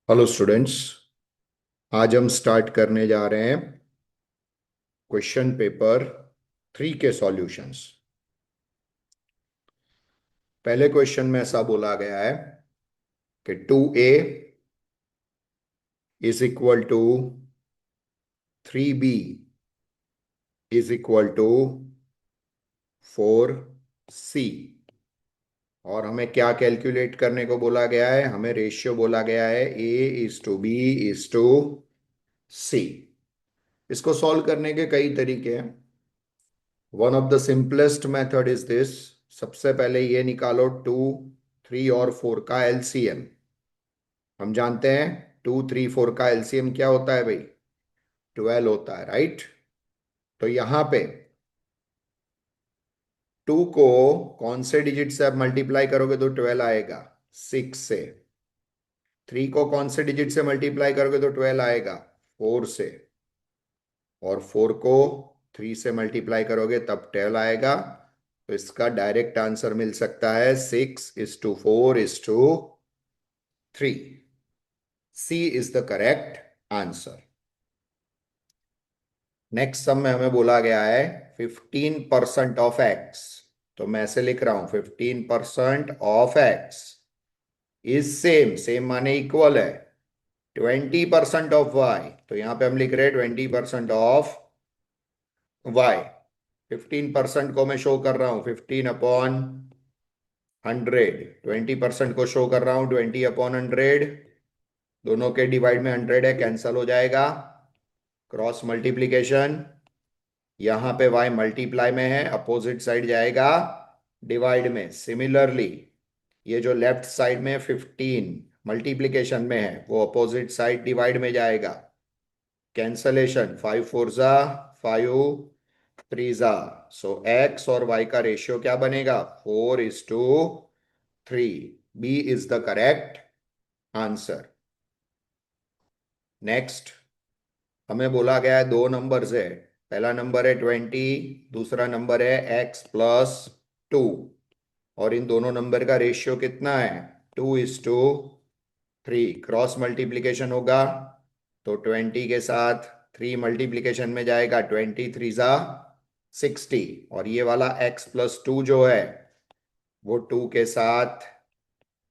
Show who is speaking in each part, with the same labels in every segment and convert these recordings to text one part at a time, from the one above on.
Speaker 1: Hello students. आज हम start करने जा रहे हैं क्वेश्चन पेपर 3 के सॉल्यूशंस। पहले क्वेश्चन में ऐसा बोला गया है कि 2a is equal to 3b is equal to 4c। और हमें क्या कैलकुलेट करने को बोला गया है? हमें रेशियो बोला गया है a is to b is to c। इसको सॉल्व करने के कई तरीके हैं। One of the simplest method is this. सबसे पहले ये निकालो 2, 3 और 4 का एलसीएम। हम जानते हैं 2, 3, 4 का एलसीएम क्या होता है भाई? 12 होता है, राइट? तो यहां पे 2 को कौन से डिजिट से आप मल्टीप्लाई करोगे तो 12 आएगा? 6 से। 3 को कौन से डिजिट से मल्टीप्लाई करोगे तो 12 आएगा? 4 से। और 4 को 3 से मल्टीप्लाई करोगे तब 12 आएगा। तो इसका डायरेक्ट आंसर मिल सकता है 6:4:3। C is the correct answer. Next sum में हमें बोला गया है 15% ऑफ एक्स। तो मैं ऐसे लिख रहा हूं 15% of x is same, same माने इक्वल है, 20% ऑफ वाई। तो यहां पे हम लिख रहे हैं 20% ऑफ वाई। 15% को मैं शो कर रहा हूं 15/100। 20% को शो कर रहा हूं 20/100। दोनों के डिवाइड में 100 है, कैंसल हो जाएगा। क्रॉस मल्टीप्लीकेशन, यहां पे y मल्टीप्लाई में है, अपोजिट साइड जाएगा डिवाइड में। सिमिलरली ये जो लेफ्ट साइड में 15 मल्टीप्लीकेशन में है वो अपोजिट साइड डिवाइड में जाएगा। कैंसलेशन, 5 4 5 3। सो x और y का रेशियो क्या बनेगा? 4:3। B is the correct answer. Next हमें बोला गया है दो नंबर्स है। पहला नंबर है 20, दूसरा नंबर है x+2। और इन दोनों नंबर का रेशियो कितना है? 2:3। क्रॉस मल्टीप्लीकेशन होगा तो 20 के साथ 3 मल्टीप्लीकेशन में जाएगा, 20×3 = 60। और ये वाला x+2 जो है वो 2 के साथ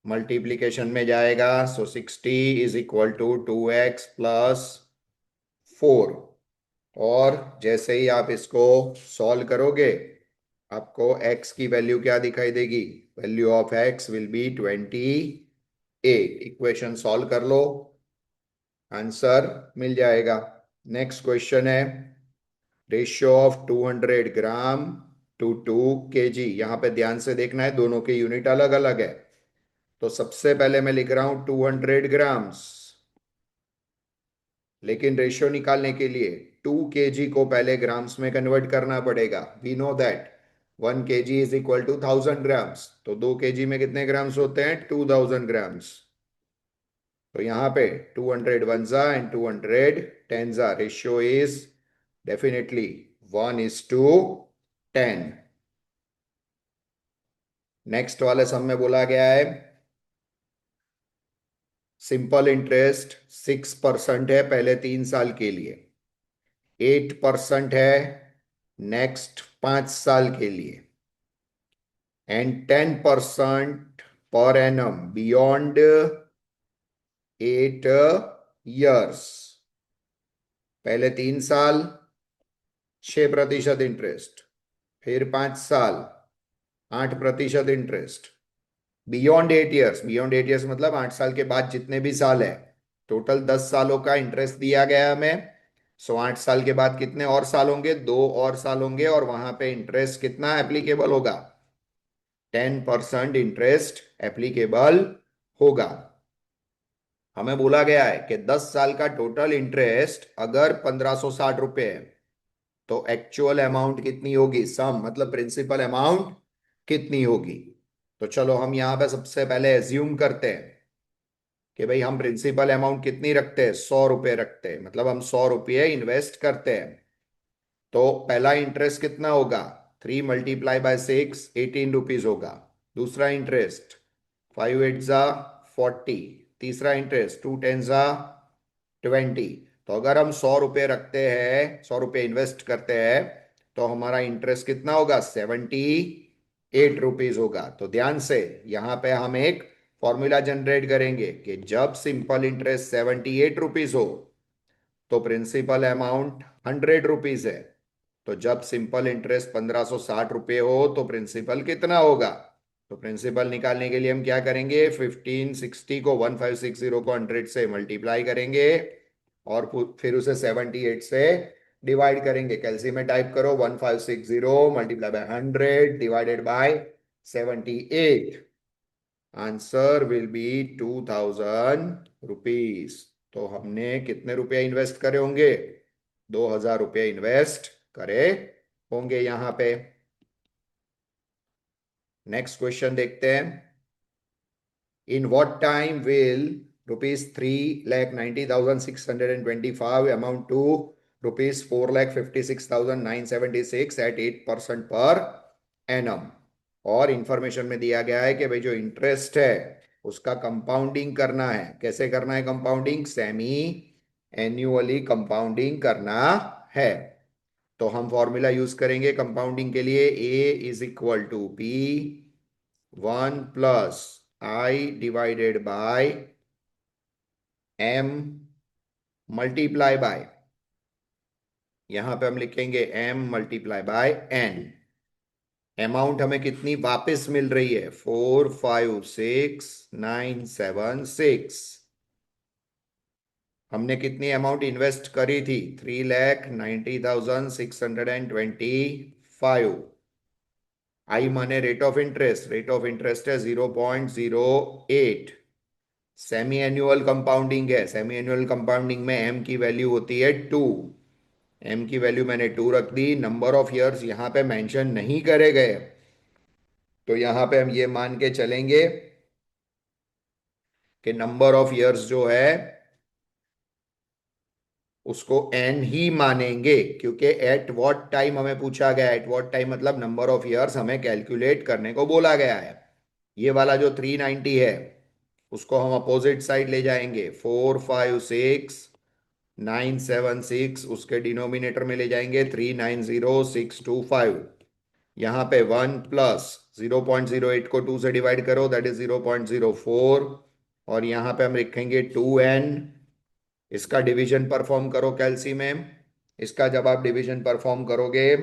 Speaker 1: मल्टीप्लीकेशन में जाएगा। सो 60 = 2x+4। और जैसे ही आप इसको सॉल्व करोगे आपको x की वैल्यू क्या दिखाई देगी? Value of x will be 28। Equation solve कर लो, आंसर मिल जाएगा। नेक्स्ट क्वेश्चन है ratio of 200 gram to 2 kg। यहां पे ध्यान से देखना है, दोनों के यूनिट अलग अलग है। तो सबसे पहले मैं लिख रहा हूं 200 ग्राम्स, लेकिन रेशियो निकालने के लिए 2 kg को पहले ग्राम्स में कन्वर्ट करना पड़ेगा। We know that 1 kg is equal to 1000 grams. तो 2 kg में कितने ग्राम्स होते हैं? 2000 ग्राम्स। तो यहाँ पे 200 1 and 200 10। Ratio is definitely 1:10। Next वाले सम में बोला गया है सिंपल इंटरेस्ट 6% है पहले 3 साल के लिए, 8% है नेक्स्ट 5 साल के लिए, and 10% per annum beyond 8 years। पहले 3 साल 6% इंटरेस्ट, फिर 5 साल 8% interest, beyond 8 years। Beyond 8 years मतलब 8 साल के बाद जितने भी साल है, टोटल 10 सालों का इंटरेस्ट दिया गया हमें। सो 8 साल के बाद कितने और साल होंगे? 2 और साल होंगे, और वहां पे इंटरेस्ट कितना एप्लीकेबल होगा? 10% इंटरेस्ट एप्लीकेबल होगा। हमें बोला गया है कि 10 साल का टोटल इंटरेस्ट अगर 1560 रुपये है तो एक्चुअल अमाउंट कितनी होगी? सम मतलब प्रिंसिपल अमाउंट कितनी होगी? तो चलो हम यहां पे सबसे पहले एज्यूम करते हैं कि भाई हम प्रिंसिपल अमाउंट कितनी रखते हैं? 100 रुपये रखते हैं, मतलब हम 100 रुपये इन्वेस्ट करते हैं। तो पहला इंटरेस्ट कितना होगा? 3 × 6 = 18 रुपीज होगा। दूसरा इंटरेस्ट 5 8 = 40, तीसरा इंटरेस्ट 2 × 10 = 20। तो अगर हम 100 रुपये रखते हैं, 100 रुपये इन्वेस्ट करते हैं, तो हमारा इंटरेस्ट कितना होगा? 78 रुपीज होगा। तो ध्यान से यहां पे हम एक फॉर्मूला जनरेट करेंगे कि जब सिंपल इंटरेस्ट 78 रुपीज हो तो प्रिंसिपल अमाउंट 100 रुपीज है। तो जब सिंपल इंटरेस्ट 1560 रुपये हो तो प्रिंसिपल कितना होगा? तो प्रिंसिपल निकालने के लिए हम क्या करेंगे? 1560 को 1560 को 100 से मल्टीप्लाई करेंगे और फिर उसे 78 से डिवाइड करेंगे। कैलसी में टाइप करो 1560 multiply by 100 divided by 78। Answer will B 2000 rupees. तो हमने कितने रुपए इन्वेस्ट करे होंगे? 2000 रुपये इन्वेस्ट करे होंगे यहां पे। नेक्स्ट क्वेश्चन देखते हैं। In what time will ₹3,90,625 amount to ₹4,56,976 at 8% per annum? और इंफॉर्मेशन में दिया गया है कि भाई जो इंटरेस्ट है उसका कंपाउंडिंग करना है। कैसे करना है कंपाउंडिंग? सेमी एन्युअली कंपाउंडिंग करना है। तो हम फॉर्मूला यूज करेंगे कंपाउंडिंग के लिए। A is equal to P 1 + I/, M multiply by, यहां पे हम लिखेंगे M multiply by N। Amount हमें कितनी वापस मिल रही है? 456,976। हमने कितनी अमाउंट इन्वेस्ट करी थी? 3,90,625। आई माने rate of interest. Rate of interest है 0.08। सेमी एनुअल कंपाउंडिंग है। सेमी एनुअल कंपाउंडिंग में एम की वैल्यू होती है 2। एम की वैल्यू मैंने 2 रख दी। नंबर ऑफ ईयर्स यहां पे मेंशन नहीं करे गए, तो यहां पे हम ये मान के चलेंगे कि नंबर ऑफ ईयर्स जो है उसको एन ही मानेंगे, क्योंकि एट व्हाट टाइम हमें पूछा गया है। एट व्हाट टाइम मतलब नंबर ऑफ ईयर्स हमें कैलकुलेट करने को बोला गया है। ये वाला जो 390 है उसको हम अपोजिट साइड ले जाएंगे। 456,976 उसके डिनोमिनेटर में ले जाएंगे 390,625। यहाँ पे 1 प्लस 0.08 को 2 से डिवाइड करो, दैट इज 0.04। और यहाँ पे हम लिखेंगे 2n। इसका डिवीजन परफॉर्म करो कैलसी में। इसका जब आप डिवीजन परफॉर्म करोगे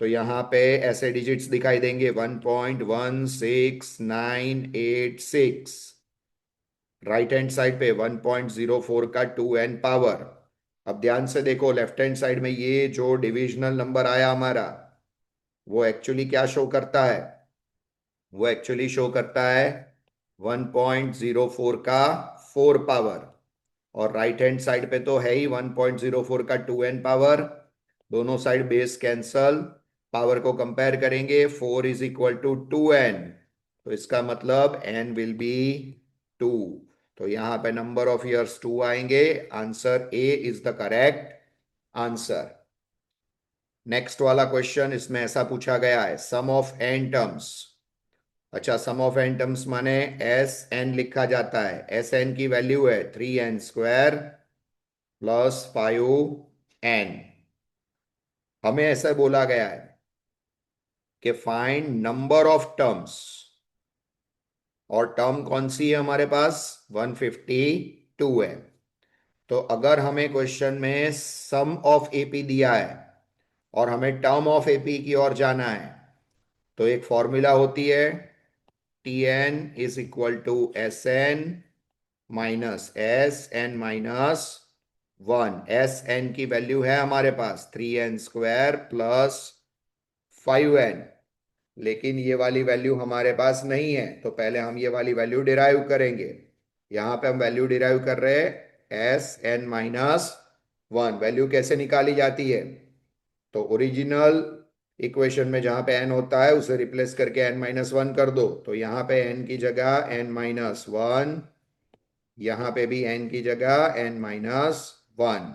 Speaker 1: तो यहाँ पे ऐसे डिजिट्स दिखाई देंगे 1.16986। राइट हैंड साइड पे 1.04 का 2n पावर। अब ध्यान से देखो लेफ्ट हैंड साइड में ये जो डिविजनल नंबर आया हमारा, वो एक्चुअली क्या शो करता है? वो एक्चुअली शो करता है 1.04 का 4 पावर। और राइट हैंड साइड पे तो है ही 1.04 का 2n पावर। दोनों साइड बेस कैंसल, पावर को कंपेयर करेंगे। 4 इज इक्वल टू 2n, तो इसका मतलब n विल बी 2। तो यहां पे नंबर ऑफ ईयर्स 2 आएंगे। Answer A is the correct answer. Next वाला क्वेश्चन, इसमें ऐसा पूछा गया है सम ऑफ एन टर्म्स। अच्छा, सम ऑफ एन टर्म्स माने एस एन लिखा जाता है। एस एन की वैल्यू है 3n² + 5n। हमें ऐसा बोला गया है कि फाइंड नंबर ऑफ टर्म्स, और टर्म कौन सी है हमारे पास? 152 है। तो अगर हमें क्वेश्चन में सम ऑफ एपी दिया है और हमें टर्म ऑफ एपी की ओर जाना है, तो एक फॉर्मूला होती है Tn is equal to Sn minus Sn-1। Sn की वैल्यू है हमारे पास 3n² + 5n, लेकिन ये वाली वैल्यू हमारे पास नहीं है। तो पहले हम ये वाली वैल्यू डिराइव करेंगे। यहां पे हम वैल्यू डिराइव कर रहे हैं Sn-1। वैल्यू कैसे निकाली जाती है? तो ओरिजिनल इक्वेशन में जहां पे n होता है उसे रिप्लेस करके n-1 कर दो। तो यहां पे n की जगह n-1, यहां पे भी n की जगह n-1,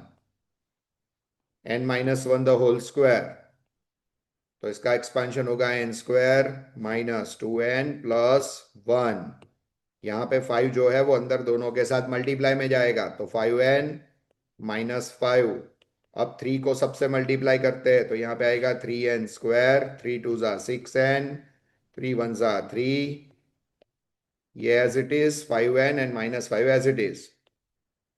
Speaker 1: n-1 the whole square. तो इसका एक्सपेंशन होगा n² - 2n + 1। यहाँ पे 5 जो है वो अंदर दोनों के साथ मल्टीप्लाई में जाएगा, तो 5n-5। अब 3 को सबसे मल्टीप्लाई करते हैं, तो यहाँ पे आएगा 3n², 3 2 = 6n, 3 1 = 3, ये as it is, 5n and -5 as it is.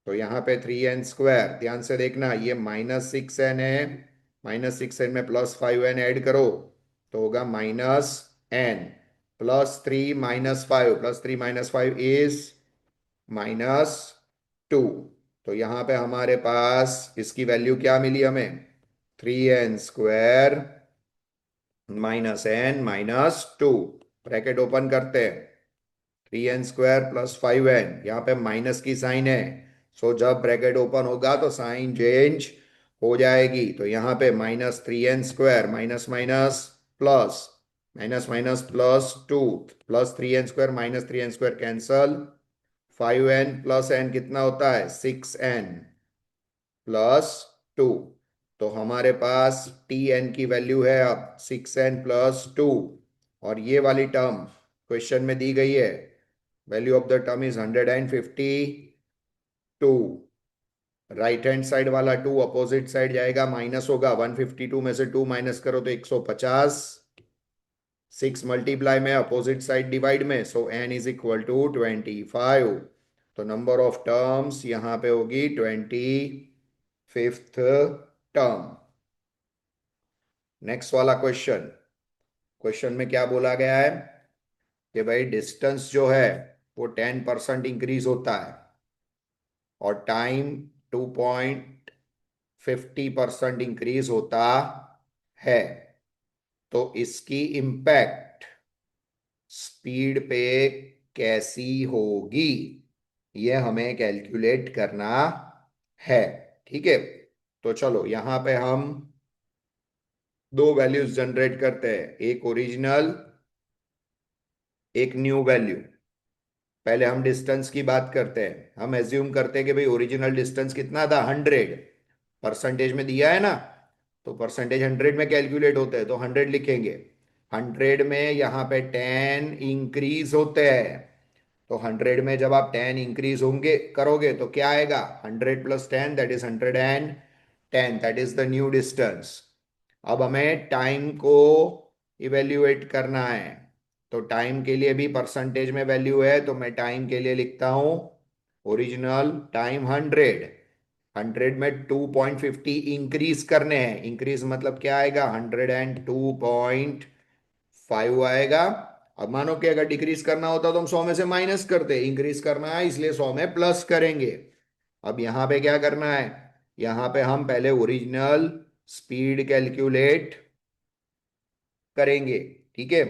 Speaker 1: तो यहाँ पे 3n², ध्यान से देखना, ये -6n है, -6n में +5n ऐड करो तो होगा -n, +3 - 5, +3 - 5 इज -2। तो यहाँ पे हमारे पास इसकी वैल्यू क्या मिली हमें, 3n² -n -2। ब्रैकेट ओपन करते हैं, 3n² +5n, यहाँ पे माइनस की साइन है, सो जब ब्रैकेट ओपन होगा तो साइन चेंज हो जाएगी। तो यहाँ पे -3n², minus minus plus, minus minus +2, +3n² -3n² cancel, 5n + n कितना होता है, 6n +2। तो हमारे पास tn की वैल्यू है अब 6n +2, और ये वाली टर्म क्वेश्चन में दी गई है, value of the term is 152। Right hand side वाला 2 अपोजिट साइड जाएगा, माइनस होगा, 152 में से 2 माइनस करो तो 150, 6 मल्टीप्लाई में अपोजिट साइड डिवाइड में, सो n इज इक्वल टू 25। तो नंबर ऑफ टर्म्स यहाँ पे होगी 25th टर्म। नेक्स्ट वाला क्वेश्चन, क्वेश्चन में क्या बोला गया है कि भाई डिस्टेंस जो है वो 10% इंक्रीज होता है और टाइम 2.50% इंक्रीज होता है, तो इसकी इम्पैक्ट स्पीड पे कैसी होगी, ये हमें कैलकुलेट करना है। ठीक है, तो चलो यहाँ पे हम दो वैल्यूज जनरेट करते हैं, एक ओरिजिनल, एक न्यू वैल्यू। पहले हम डिस्टेंस की बात करते हैं, हम एज्यूम करते हैं कि भाई ओरिजिनल डिस्टेंस कितना था, 100, परसेंटेज में दिया है ना, तो परसेंटेज 100 में कैलकुलेट होते हैं, तो 100 लिखेंगे। 100 में यहाँ पे 10 इंक्रीज होते हैं, तो 100 में जब आप 10 इंक्रीज होंगे करोगे तो क्या आएगा, 100 + 10 that is 110, that is the new distance. अब हमें टाइम को इवेल्युएट करना है, तो टाइम के लिए भी परसेंटेज में वैल्यू है, तो मैं टाइम के लिए लिखता हूं ओरिजिनल टाइम 100, 100 में 2.50 इंक्रीज करने हैं, इंक्रीज मतलब क्या आएगा, 102.5 आएगा। अब मानो कि अगर डिक्रीज करना होता तो हम 100 में से माइनस करते, इंक्रीज करना है इसलिए 100 में प्लस करेंगे। अब यहाँ पे क्या करना है, यहाँ पे हम पहले ओरिजिनल स्पीड कैलकुलेट करेंगे। ठीक है,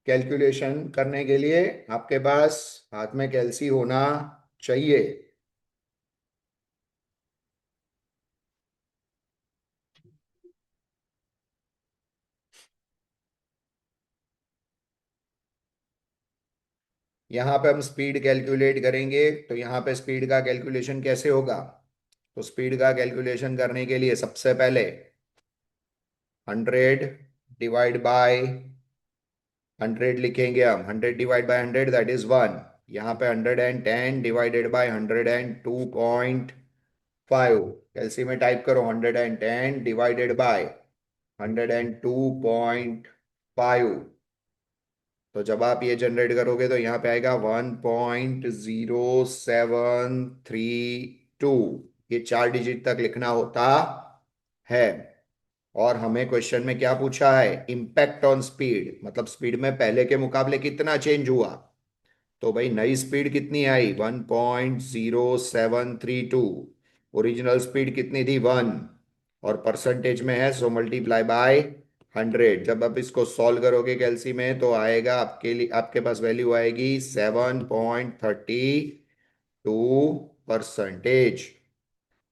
Speaker 1: कैलकुलेशन करने के लिए आपके पास हाथ में कैलसी होना चाहिए। यहाँ पे हम स्पीड कैलकुलेट करेंगे, तो यहाँ पे स्पीड का कैलकुलेशन कैसे होगा, तो स्पीड का कैलकुलेशन करने के लिए सबसे पहले 100 / 100 लिखेंगे हम, 100 / 100 दैट इज 1। यहाँ पे 110 डिवाइडेड बाय 102.5, कैलसी में टाइप करो, 110 डिवाइडेड बाय 102.5। तो जब आप ये जनरेट करोगे तो यहाँ पे आएगा 1.0732, ये 4 डिजिट तक लिखना होता है। और हमें क्वेश्चन में क्या पूछा है, इम्पैक्ट ऑन स्पीड, मतलब स्पीड में पहले के मुकाबले कितना चेंज हुआ। तो भाई नई स्पीड कितनी आई, 1.0732, ओरिजिनल स्पीड कितनी थी, 1, और परसेंटेज में है सो मल्टीप्लाई बाय 100। जब आप इसको सॉल्व करोगे कैलसी में तो आएगा आपके लिए, आपके पास वैल्यू आएगी 7.32%।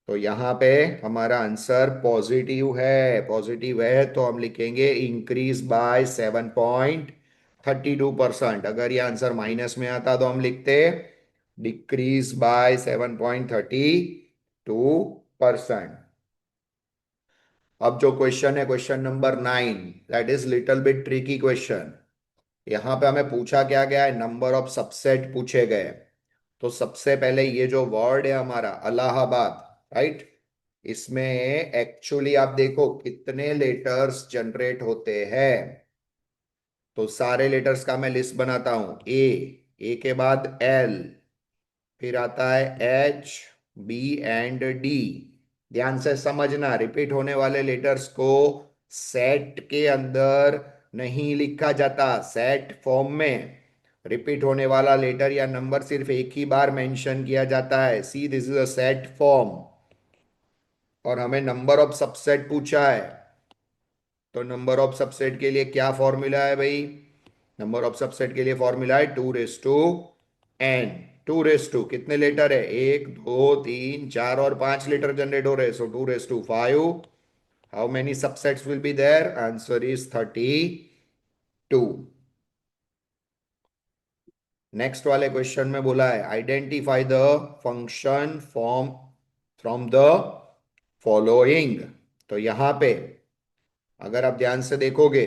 Speaker 1: तो यहाँ पे हमारा आंसर पॉजिटिव है, पॉजिटिव है तो हम लिखेंगे इंक्रीज बाय 7.32%। अगर ये आंसर माइनस में आता तो हम लिखते डिक्रीज बाय 7.32%। परसेंट। अब जो क्वेश्चन है question number 9, that is little bit tricky question. यहां पे हमें पूछा क्या गया है, नंबर ऑफ सबसेट पूछे गए। तो सबसे पहले ये जो वर्ड है हमारा इलाहाबाद, राइट, इसमें एक्चुअली आप देखो कितने लेटर्स जनरेट होते हैं। तो सारे लेटर्स का मैं लिस्ट बनाता हूं। ए के बाद एल, फिर आता है एच, बी एंड डी। ध्यान से समझना, रिपीट होने वाले लेटर्स को सेट के अंदर नहीं लिखा जाता, सेट फॉर्म में रिपीट होने वाला लेटर या नंबर सिर्फ एक ही बार मेंशन किया जाता है। See, this is a set form. और हमें नंबर ऑफ सबसेट पूछा है, तो नंबर ऑफ सबसेट के लिए क्या फॉर्मूला है भाई? नंबर ऑफ सबसेट के लिए फॉर्मूला है 2 raise to n। 2 raise to कितने लेटर है, 1 2 3 4 और 5 लेटर जनरेट हो रहे हैं, so 2 raise to 5। How many subsets will be there? Answer is 32। Next वाले क्वेश्चन में बोला है identify the function form from the following. तो यहां पे अगर आप ध्यान से देखोगे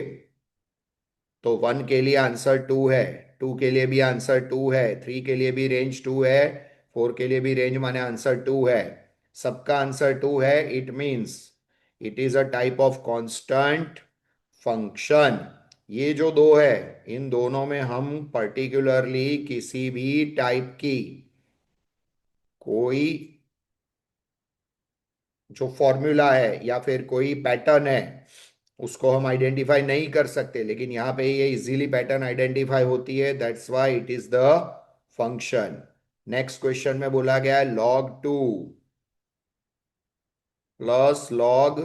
Speaker 1: तो 1 के लिए आंसर 2 है, 2 के लिए भी आंसर 2 है, 3 के लिए भी रेंज 2 है, 4 के लिए भी रेंज माने आंसर 2 है। सबका आंसर 2 है, it means it is a type of constant function. ये जो दो है, इन दोनों में हम पर्टिकुलरली किसी भी टाइप की कोई जो फॉर्मूला है या फिर कोई पैटर्न है उसको हम आइडेंटिफाई नहीं कर सकते, लेकिन यहां पे ये इजीली पैटर्न आइडेंटिफाई होती है, that's why it is the function. Next question में बोला गया है log 2 plus log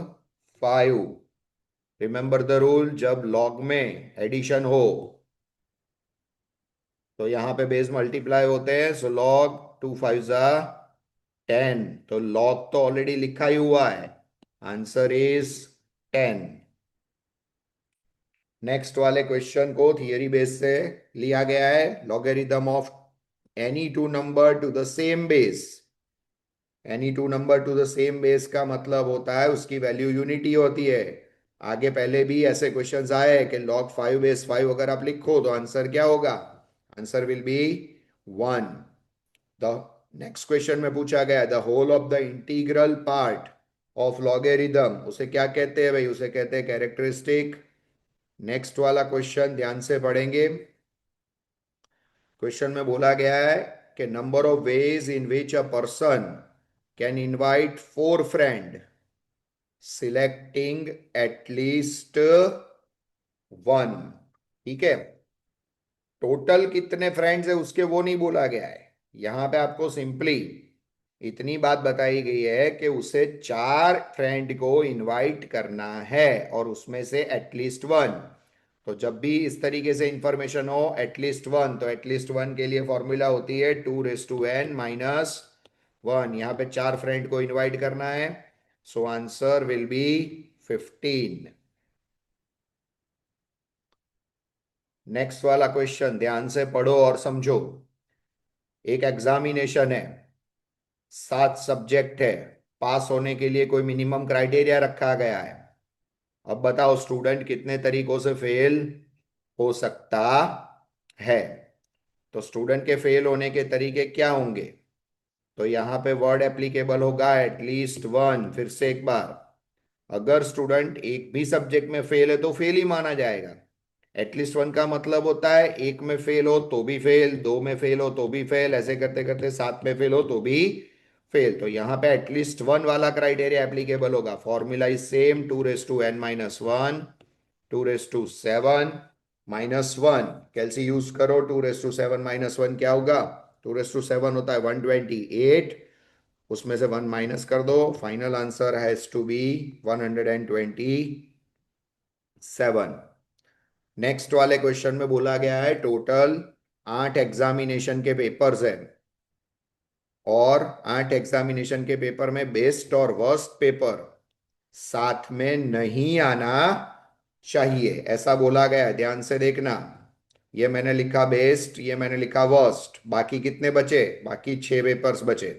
Speaker 1: 5। Remember the rule, जब लॉग में एडिशन हो तो यहां पे बेस मल्टीप्लाई होते हैं, सो log 2 5 10। तो लॉग तो ऑलरेडी लिखा ही हुआ है, आंसर इज 10। नेक्स्ट वाले क्वेश्चन को थियरी बेस से लिया गया है, logarithm of any two number two the same base. Any two number two the same base का मतलब होता है उसकी वैल्यू यूनिटी होती है। आगे पहले भी ऐसे क्वेश्चंस आए हैं कि log 5 base 5 अगर आप लिखो तो आंसर क्या होगा? Answer will be 1। The next question में पूछा गया है the whole of the integral part of logarithm, उसे क्या कहते हैं भाई? उसे कहते हैं कैरेक्टरिस्टिक। नेक्स्ट वाला क्वेश्चन ध्यान से पढ़ेंगे। क्वेश्चन में बोला गया है कि number of ways in which a person can invite 4 friend selecting at least 1। ठीक है, टोटल कितने फ्रेंड्स है उसके वो नहीं बोला गया है। यहां पे आपको सिंपली इतनी बात बताई गई है कि उसे 4 फ्रेंड को इनवाइट करना है और उसमें से एटलीस्ट 1। तो जब भी इस तरीके से इंफॉर्मेशन हो एटलीस्ट 1, तो एटलीस्ट 1 के लिए फॉर्मूला होती है 2 n - 1। यहाँ पे 4 फ्रेंड को इनवाइट करना है, सो आंसर विल बी 15। नेक्स्ट वाला क्वेश्चन ध्यान से पढ़ो और समझो। एक एग्जामिनेशन है, 7 सब्जेक्ट है, पास होने के लिए कोई मिनिमम क्राइटेरिया रखा गया है। अब बताओ स्टूडेंट कितने तरीकों से फेल हो सकता है? तो स्टूडेंट के फेल होने के तरीके क्या होंगे? तो यहाँ पे वर्ड एप्लीकेबल होगा एटलीस्ट 1। फिर से एक बार, अगर स्टूडेंट एक भी सब्जेक्ट में फेल है तो फेल ही माना जाएगा। एटलीस्ट 1 का मतलब होता है एक में फेल हो तो भी फेल, 2 में फेल हो तो भी फेल, ऐसे करते करते 7 में फेल हो तो भी फेल। तो यहाँ पे एटलीस्ट 1 वाला क्राइटेरिया एप्लीकेबल होगा। Formula is same, 2 n - 1 2 to 7 - 1। Calci use करो, 2 to 7 - 1 क्या होगा? 2 to 7 होता है 128, उसमें से 1 माइनस कर दो, final answer has to be 127। Next वाले क्वेश्चन में बोला गया है टोटल 8 एग्जामिनेशन के पेपर्स हैं और 8 एग्जामिनेशन के पेपर में बेस्ट और वर्स्ट पेपर साथ में नहीं आना चाहिए, ऐसा बोला गया है। ध्यान से देखना, ये मैंने लिखा बेस्ट, ये मैंने लिखा वर्स्ट, बाकी कितने बचे? बाकी 6 पेपर्स बचे।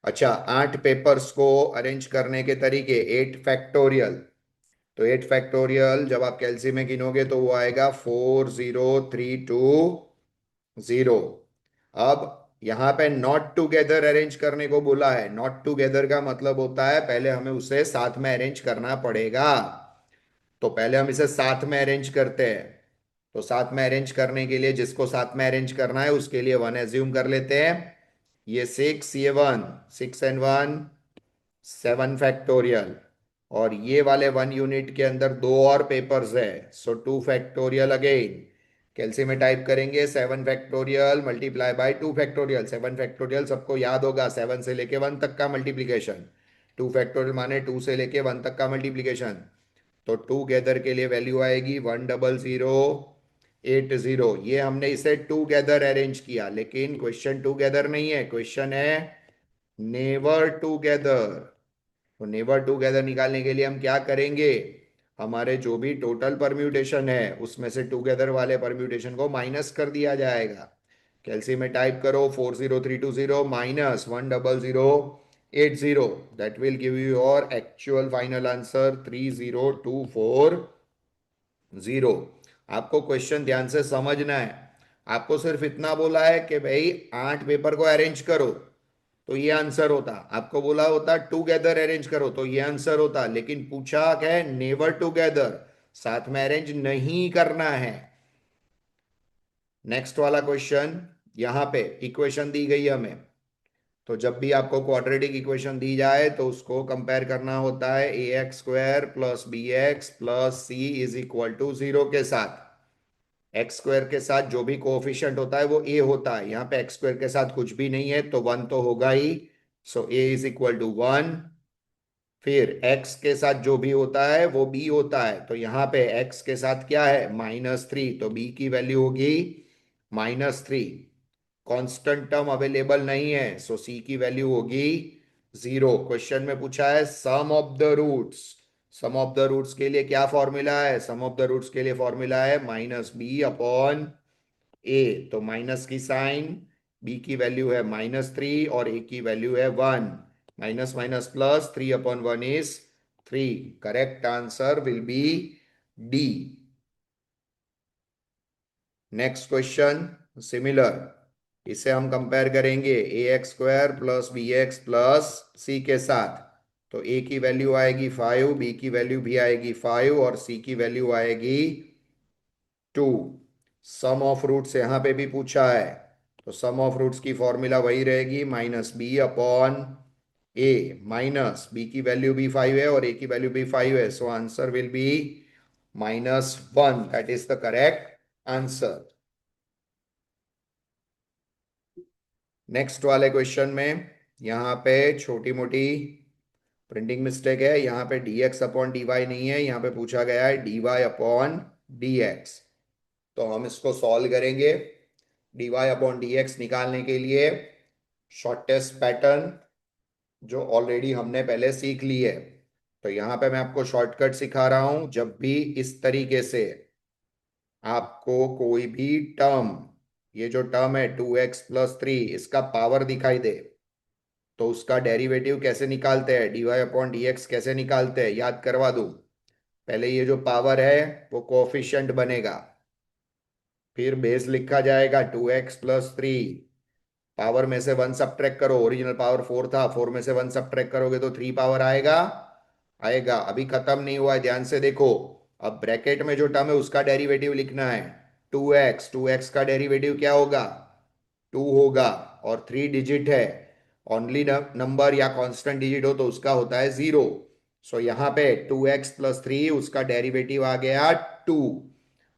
Speaker 1: अच्छा, 8 पेपर्स को अरेंज करने के तरीके, 8 फैक्टोरियल। तो 8 फैक्टोरियल जब आप कैलसी में गिनोगे तो वो आएगा 4032 0। अब यहां पे नॉट टुगेदर अरेंज करने को बोला है। नॉट टुगेदर का मतलब होता है पहले हमें उसे साथ में अरेंज करना पड़ेगा। तो पहले हम इसे साथ में अरेंज करते हैं। तो साथ में अरेंज करने के लिए जिसको साथ में अरेंज करना है उसके लिए 1 एज्यूम कर लेते हैं। ये 6, ये 1, 6 and 1 7 फैक्टोरियल। और ये वाले 1 यूनिट के अंदर दो और पेपर्स है, सो 2 फैक्टोरियल अगेन। कैलसी में टाइप करेंगे 7 factorial multiply by 2 factorial. 7 factorial सबको याद होगा, 7 से लेके 1 तक का मल्टीप्लीकेशन। 2 फैक्टोरियल माने 2 से लेके 1 तक का मल्टीप्लीकेशन। तो टूगेदर के लिए वैल्यू आएगी 10080। ये हमने इसे टूगेदर अरेंज किया, लेकिन क्वेश्चन टूगेदर नहीं है, क्वेश्चन है नेवर टूगेदर। तो नेवर टूगेदर निकालने के लिए हम क्या करेंगे, हमारे जो भी टोटल परम्यूटेशन है उसमें से टूगेदर वाले परम्यूटेशन को माइनस कर दिया जाएगा। कैलसी में टाइप करो 40320 minus 10080। That will give you your actual final answer 30240। आपको क्वेश्चन ध्यान से समझना है। आपको सिर्फ इतना बोला है कि भाई 8 पेपर को अरेंज करो, तो ये आंसर होता। आपको बोला होता टुगेदर अरेंज करो तो ये आंसर होता, लेकिन पूछा है नेवर टुगेदर, साथ में अरेंज नहीं करना है। नेक्स्ट वाला क्वेश्चन, यहां पे इक्वेशन दी गई है हमें। तो जब भी आपको क्वाड्रेटिक इक्वेशन दी जाए तो उसको कंपेयर करना होता है ax² plus bx plus c is equal to 0 के साथ। x² के साथ जो भी कोफिशिएंट होता है वो a होता है। यहाँ पे x² के साथ कुछ भी नहीं है तो 1 तो होगा ही। सो a इज इक्वल टू 1। फिर x के साथ जो भी होता है वो b होता है, तो यहाँ पे x के साथ क्या है -3, तो b की वैल्यू होगी -3। कांस्टेंट टर्म अवेलेबल नहीं है, सो c की वैल्यू होगी 0। क्वेश्चन में पूछा है sum of the roots. Sum of the roots के लिए क्या फॉर्मूला है, सम ऑफ द रूट्स के लिए फॉर्मूला है -b/a। तो माइनस की साइन, b की वैल्यू है -3 और a की वैल्यू है 1। Minus minus plus 3/1 is 3। Correct answer will B D. Next question similar, इसे हम कंपेयर करेंगे ax² plus bx plus c के साथ। तो a की वैल्यू आएगी 5, b की वैल्यू भी आएगी 5 और c की वैल्यू आएगी 2। सम ऑफ रूट्स यहाँ पे भी पूछा है, तो सम ऑफ रूट्स की फॉर्मूला वही रहेगी -b/a। माइनस b की वैल्यू भी 5 है और a की वैल्यू भी 5 है, सो answer will be -1। That is the correct answer. Next वाले क्वेश्चन में यहाँ पे छोटी मोटी प्रिंटिंग मिस्टेक है। यहाँ पे dx/dy नहीं है, यहाँ पे पूछा गया है dy/dx। तो हम इसको सॉल्व करेंगे। dy/dx निकालने के लिए शॉर्टेस्ट पैटर्न जो ऑलरेडी हमने पहले सीख ली है। तो यहाँ पे मैं आपको शॉर्टकट सिखा रहा हूं। जब भी इस तरीके से आपको कोई भी टर्म, ये जो टर्म है 2x+3, इसका पावर दिखाई दे तो उसका डेरिवेटिव कैसे निकालते हैं, dy/dx कैसे निकालते हैं, याद करवा दूं। पहले ये जो पावर है वो कोफिशिएंट बनेगा, फिर बेस लिखा जाएगा 2x+3। पावर में से 1 सब्ट्रैक्ट करो, ओरिजिनल पावर 4 था, 4 में से 1 सब्ट्रैक्ट करोगे तो 3 पावर आएगा। आएगा, अभी खत्म नहीं हुआ है, ध्यान से देखो। अब ब्रैकेट में जो टर्म है उसका डेरिवेटिव लिखना है। 2x का डेरिवेटिव क्या होगा, 2 होगा। और 3 डिजिट है, ओनली नंबर या कांस्टेंट डिजिट हो तो उसका होता है 0। सो यहाँ पे 2x+3 उसका डेरिवेटिव आ गया 2।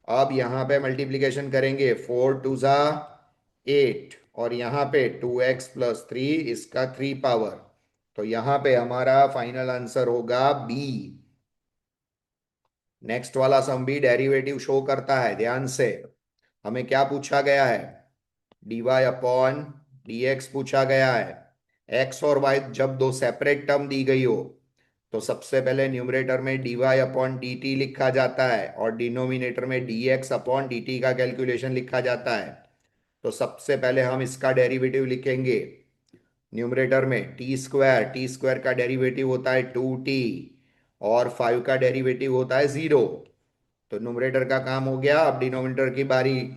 Speaker 1: अब यहाँ पे मल्टीप्लीकेशन करेंगे, 4 2 8 और यहाँ पे 2x+3 इसका 3 पावर। तो यहाँ पे हमारा फाइनल आंसर होगा बी। नेक्स्ट वाला सम भी डेरिवेटिव शो करता है, ध्यान से। हमें क्या पूछा गया है, dy/dx पूछा गया है। x और y जब दो सेपरेट टर्म दी गई हो तो सबसे पहले न्यूमरेटर में dy/dt लिखा जाता है और डिनोमिनेटर में dx/dt का कैलकुलेशन लिखा जाता है। तो सबसे पहले हम इसका डेरिवेटिव लिखेंगे। न्यूमरेटर में टी स्क्वायर का डेरिवेटिव होता है 2t और 5 का डेरिवेटिव होता है 0। तो न्यूमरेटर का काम हो गया, अब डिनोमिनेटर की बारी,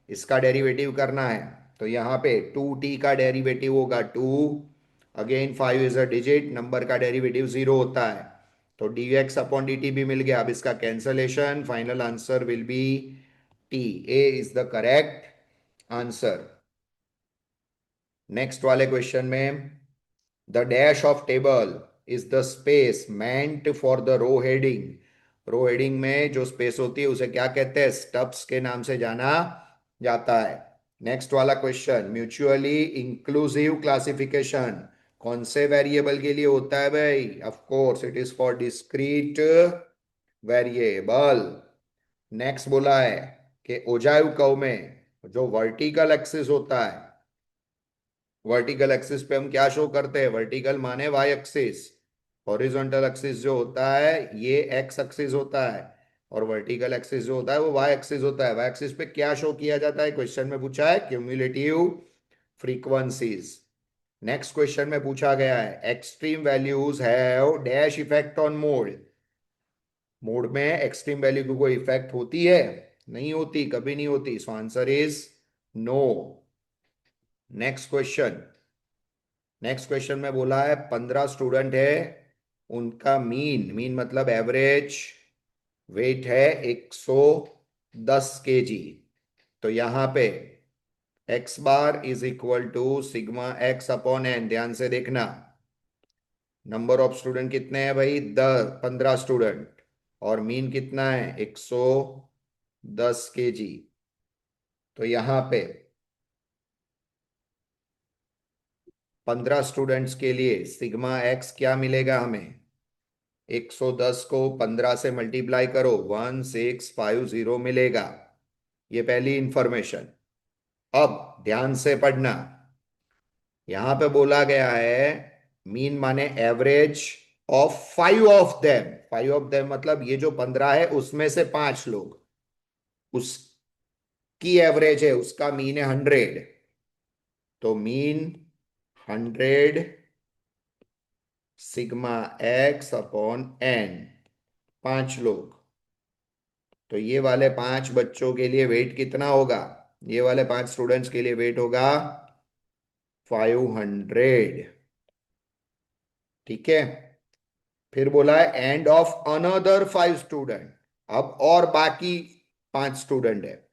Speaker 1: इसका डेरिवेटिव करना है। तो यहाँ पे 2t का डेरिवेटिव होगा 2, again 5 is a digit, number का डेरिवेटिव 0 होता है। तो dx अपॉन dt भी मिल गया। अब इसका cancellation, final answer will be t। A is the correct answer. Next वाले क्वेश्चन में, the dash of table is the space meant for the row heading. Row heading में जो स्पेस होती है उसे क्या कहते हैं? स्टब्स के नाम से जाना जाता है। नेक्स्ट वाला क्वेश्चन, म्यूचुअली इंक्लूसिव क्लासिफिकेशन कौन से वेरिएबल के लिए होता है भाई? Of course it is for discrete variable. Next बोला है कि ओजाइव कर्व में जो वर्टिकल एक्सिस होता है, वर्टिकल एक्सिस पे हम क्या शो करते हैं? वर्टिकल माने वाई एक्सिस, हॉरिजॉन्टल एक्सिस जो होता है ये एक्स एक्सिस होता है, और वर्टिकल एक्सिस जो होता है वो वाई एक्सिस होता है। वाई एक्सिस पे क्या शो किया जाता है? क्वेश्चन में पूछा है क्यूमुलेटिव फ्रीक्वेंसीज। नेक्स्ट क्वेश्चन में पूछा गया है extreme values have dash effect on mode. Mode में एक्सट्रीम वैल्यू की कोई इफेक्ट होती है? नहीं होती, कभी नहीं होती। So answer is no. Next question, next question में बोला है 15 स्टूडेंट है, उनका मीन, मीन मतलब एवरेज वेट है 110 kg। तो यहां पे X bar is equal to sigma X upon N. ध्यान से देखना, नंबर ऑफ स्टूडेंट कितने हैं भाई? 15 स्टूडेंट, और मीन कितना है? 110 kg। तो यहां पे 15 स्टूडेंट्स के लिए सिग्मा एक्स क्या मिलेगा हमें? 110 को 15 से मल्टीप्लाई करो, 1650 मिलेगा। ये पहली इंफॉर्मेशन। अब ध्यान से पढ़ना, यहां पे बोला गया है मीन माने average of 5 of them. 5 of them मतलब ये जो 15 है उसमें से 5 लोग, उसकी एवरेज है, उसका मीन है 100। तो mean 100 sigma X upon N, 5 लोग। तो ये वाले 5 बच्चों के लिए वेट कितना होगा? ये वाले 5 स्टूडेंट्स के लिए वेट होगा 500। ठीक है। फिर बोला है एंड ऑफ अनदर 5 स्टूडेंट। अब और बाकी 5 स्टूडेंट है,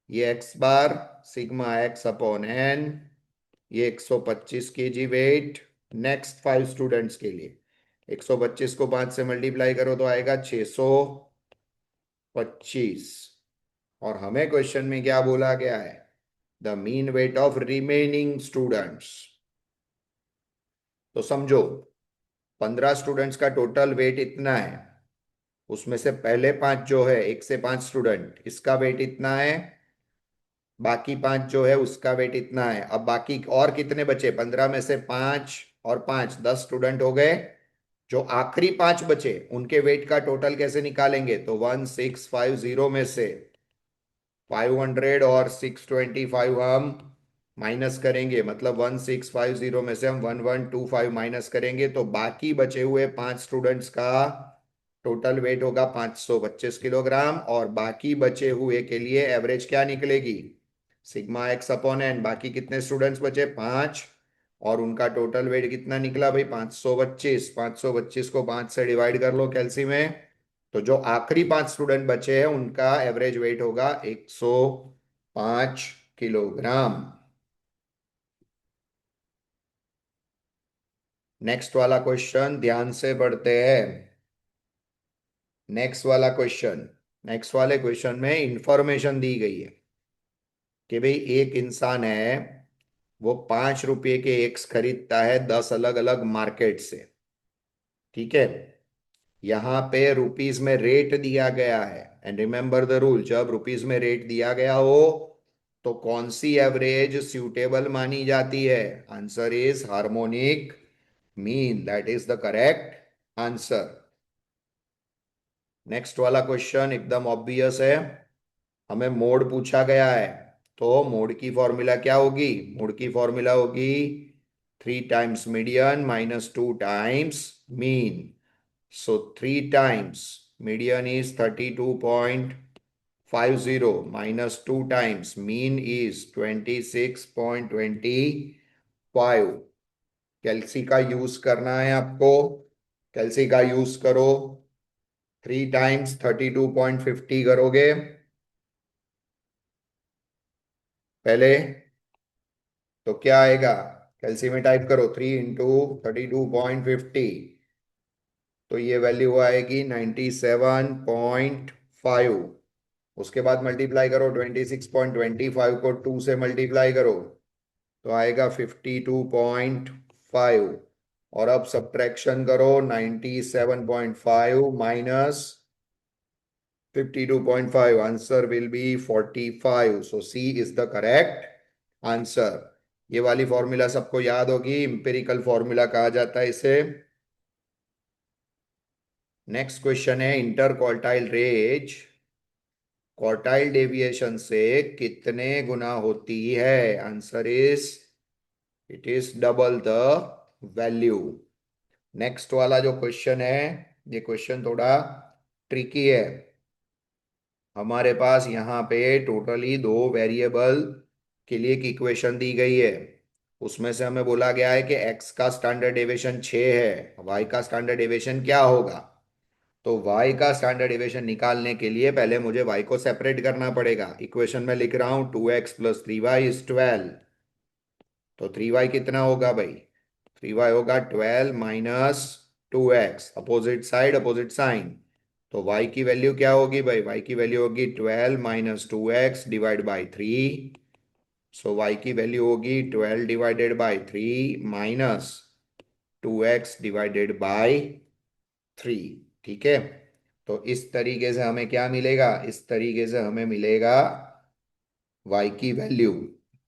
Speaker 1: ये एक्स बार सिग्मा एक्स अपॉन एन, ये 125 kg वेट। नेक्स्ट 5 स्टूडेंट्स के लिए 125 को 5 से मल्टीप्लाई करो तो आएगा 625। और हमें क्वेश्चन में क्या बोला गया है? The mean weight of remaining students. तो समझो 15 स्टूडेंट्स का टोटल वेट इतना है, उसमें से पहले 5 जो है, 1 से 5 स्टूडेंट, इसका वेट इतना है, बाकी 5 जो है उसका वेट इतना है। अब बाकी और कितने बचे? 15 में से 5 और 5, 10 स्टूडेंट हो गए। जो आखिरी 5 बचे उनके वेट का टोटल कैसे निकालेंगे? तो 1650 में से 500 और 625 हम माइनस करेंगे, मतलब 1650 में से हम 1125 माइनस करेंगे, तो बाकी बचे हुए 5 स्टूडेंट्स का टोटल वेट होगा 525 किलोग्राम। और बाकी बचे हुए के लिए एवरेज क्या निकलेगी? Sigma X upon N. बाकी कितने स्टूडेंट्स बचे? 5, और उनका टोटल वेट कितना निकला भाई? 525। 525 को 5 से डिवाइड कर लो कैलसी में, तो जो आखिरी 5 स्टूडेंट बचे हैं उनका एवरेज वेट होगा 105 किलोग्राम। नेक्स्ट वाला क्वेश्चन ध्यान से पढ़ते हैं। नेक्स्ट वाला क्वेश्चन, नेक्स्ट वाले क्वेश्चन में इंफॉर्मेशन दी गई है कि भाई एक इंसान है, वो 5 रुपये के एग्स खरीदता है 10 अलग अलग मार्केट से। ठीक है। यहाँ पे रुपीज में रेट दिया गया है, एंड रिमेंबर द रूल, जब रुपीज में रेट दिया गया हो तो कौन सी एवरेज सूटेबल मानी जाती है? Answer is harmonic mean, that is the correct answer. Next वाला क्वेश्चन एकदम ऑब्वियस है, हमें मोड पूछा गया है। तो मोड की फॉर्मूला क्या होगी? मोड की फॉर्मूला होगी 3 times median minus 2 times mean. So 3 times median is 32.50 minus 2 times mean is 26.25. कैल्सी का यूज करना है आपको. कैल्सी का यूज करो. 3 टाइम्स 32.50 करोगे पहले, तो क्या आएगा? कैल्सी में टाइप करो 3 × 32.50, तो ये वैल्यू आएगी 97.5. उसके बाद मल्टीप्लाई करो 26.25 को 2 से मल्टीप्लाई करो तो आएगा 52.5. और अब सब्ट्रैक्शन करो 97.5 minus 52.5. Answer will be 45. So C is the correct answer. ये वाली फॉर्मूला सबको याद होगी, इंपेरिकल फॉर्मूला कहा जाता है इसे. नेक्स्ट क्वेश्चन है inter quartile range quartile deviation से कितने गुना होती है? Answer is it is double the value. Next वाला जो क्वेश्चन है, ये क्वेश्चन थोड़ा ट्रिकी है. हमारे पास यहाँ पे टोटली 2 वेरिएबल के लिए एक इक्वेशन दी गई है. उसमें से हमें बोला गया है कि x का स्टैंडर्ड डेविएशन 6 है, y का स्टैंडर्ड डेविएशन क्या होगा? तो y का स्टैंडर्ड डेविएशन निकालने के लिए पहले मुझे y को सेपरेट करना पड़ेगा. इक्वेशन में लिख रहा हूं 2x प्लस 3y इज 12. तो 3y कितना होगा भाई? 3y होगा 12 minus 2x. Opposite side opposite sign. तो y की वैल्यू क्या होगी भाई? y की वैल्यू होगी 12 माइनस 2x डिवाइड बाई 3. सो y की वैल्यू होगी 12 divided by 3 minus 2x divided by 3. ठीक है. तो इस तरीके से हमें क्या मिलेगा? इस तरीके से हमें मिलेगा y की वैल्यू.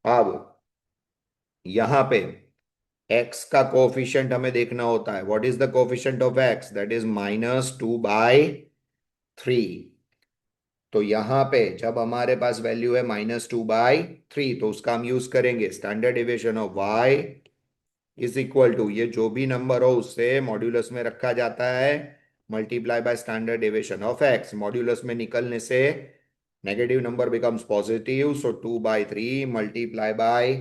Speaker 1: अब यहां पे x का कोफिशिएंट हमें देखना होता है. What is the coefficient of x? That is -2/3. तो यहां पे जब हमारे पास वैल्यू है -2/3, तो उसका हम यूज करेंगे standard deviation of y is equal to, ये जो भी नंबर हो उससे मॉड्यूलस में रखा जाता है, multiply by standard deviation of x. Modulus में निकलने से negative number becomes positive. So 2/3 multiply by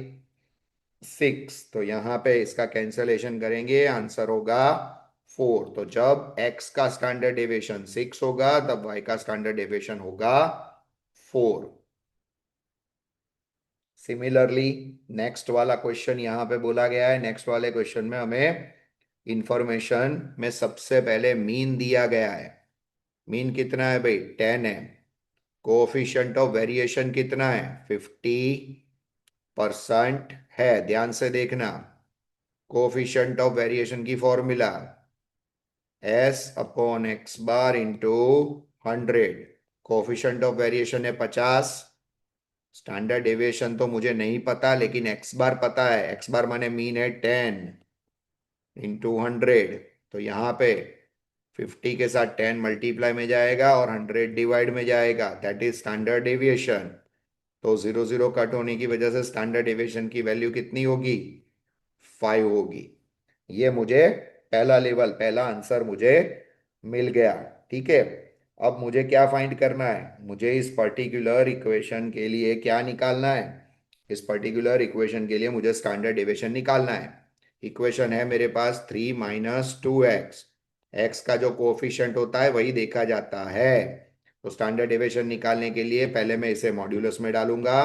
Speaker 1: 6. तो यहाँ पे इसका कैंसलेशन करेंगे, आंसर होगा 4. तो जब x का स्टैंडर्ड डेविएशन 6 होगा तब y का स्टैंडर्ड डेविएशन होगा 4. सिमिलरली नेक्स्ट वाला क्वेश्चन यहाँ पे बोला गया है. नेक्स्ट वाले क्वेश्चन में हमें इंफॉर्मेशन में सबसे पहले मीन दिया गया है. मीन कितना है भाई? 10 है. कोएफिशिएंट ऑफ वेरिएशन कितना है? 50% है. ध्यान से देखना. कोएफिशिएंट ऑफ वेरिएशन की formula s/x into 100. Coefficient of variation है 50. स्टैंडर्ड डेविएशन तो मुझे नहीं पता, लेकिन एक्स बार पता है. एक्स बार माने मीन है 10 इंटू 100. तो यहाँ पे 50 के साथ 10 मल्टीप्लाई में जाएगा और 100 डिवाइड में जाएगा. That is standard deviation. तो 0 0 कट होने की वजह से स्टैंडर्ड डेविएशन की वैल्यू कितनी होगी? 5 होगी. ये मुझे पहला लेवल, पहला आंसर मुझे मिल गया. ठीक है. अब मुझे क्या फाइंड करना है? मुझे इस पर्टिकुलर इक्वेशन के लिए क्या निकालना है? इस पर्टिकुलर इक्वेशन के लिए मुझे स्टैंडर्ड डेविएशन निकालना है. इक्वेशन है मेरे पास 3 - 2x. एक्स का जो कोफिशिएंट होता है वही देखा जाता है. तो स्टैंडर्ड डेविएशन निकालने के लिए पहले मैं इसे मॉड्यूलस में डालूंगा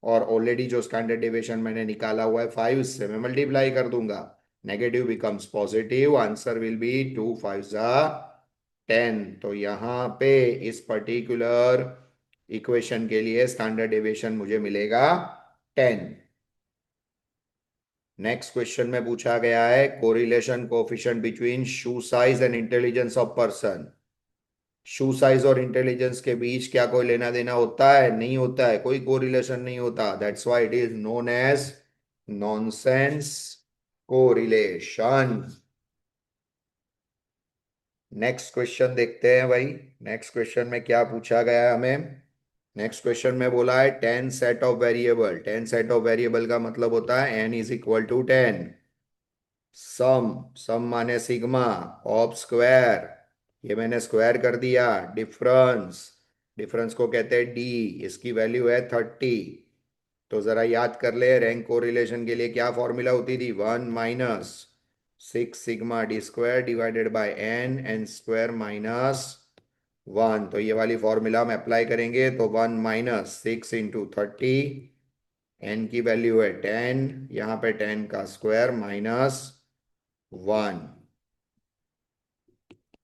Speaker 1: और ऑलरेडी जो स्टैंडर्ड डेविएशन मैंने निकाला हुआ है 5, इससे मैं मल्टीप्लाई कर दूंगा. Negative becomes positive. Answer will B 2 5 जा 10. तो यहाँ पे इस पर्टिकुलर इक्वेशन के लिए स्टैंडर्ड डेविएशन मुझे मिलेगा 10. नेक्स्ट क्वेश्चन में पूछा गया है correlation coefficient between shoe size and intelligence of person. Shoe size और इंटेलिजेंस के बीच क्या कोई लेना देना होता है? नहीं होता है. कोई कोरिलेशन नहीं होता. That's why it is known as nonsense correlation. Next question देखते हैं भाई. नेक्स्ट क्वेश्चन में क्या पूछा गया है हमें? नेक्स्ट क्वेश्चन में बोला है 10 set of variable. 10 set of variable का मतलब होता है n इज इक्वल टू 10। सम, सम माने सिग्मा ऑफ स्क्वायर, ये मैंने स्क्वायर कर दिया। डिफरेंस, डिफरेंस को कहते हैं डी, इसकी वैल्यू है 30। तो जरा याद कर ले, रैंक कोरिलेशन के लिए क्या फॉर्मूला होती थी? 1 - 6 sigma D square divided by N, N square minus 1। तो ये वाली फॉर्मूला हम अप्लाई करेंगे तो 1 - 6 इंटू 30, एन की वैल्यू है 10, यहाँ पे 10 का स्क्वायर माइनस 1।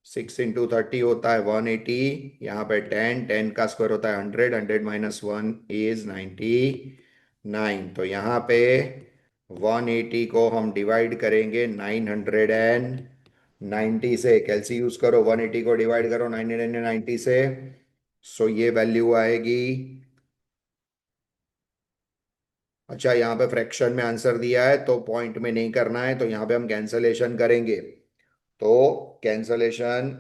Speaker 1: 6 इंटू 30 होता है 180, यहाँ पे 10, 10 का स्क्वायर होता है 100, 100 माइनस 1 इज 99। तो यहाँ पे 180 को हम डिवाइड करेंगे 990 से। कैलसी यूज करो, 180 को डिवाइड करो 990 से, सो ये वैल्यू आएगी। अच्छा, यहाँ पे फ्रैक्शन में आंसर दिया है तो पॉइंट में नहीं करना है, तो यहाँ पे हम कैंसलेशन करेंगे। तो कैंसलेशन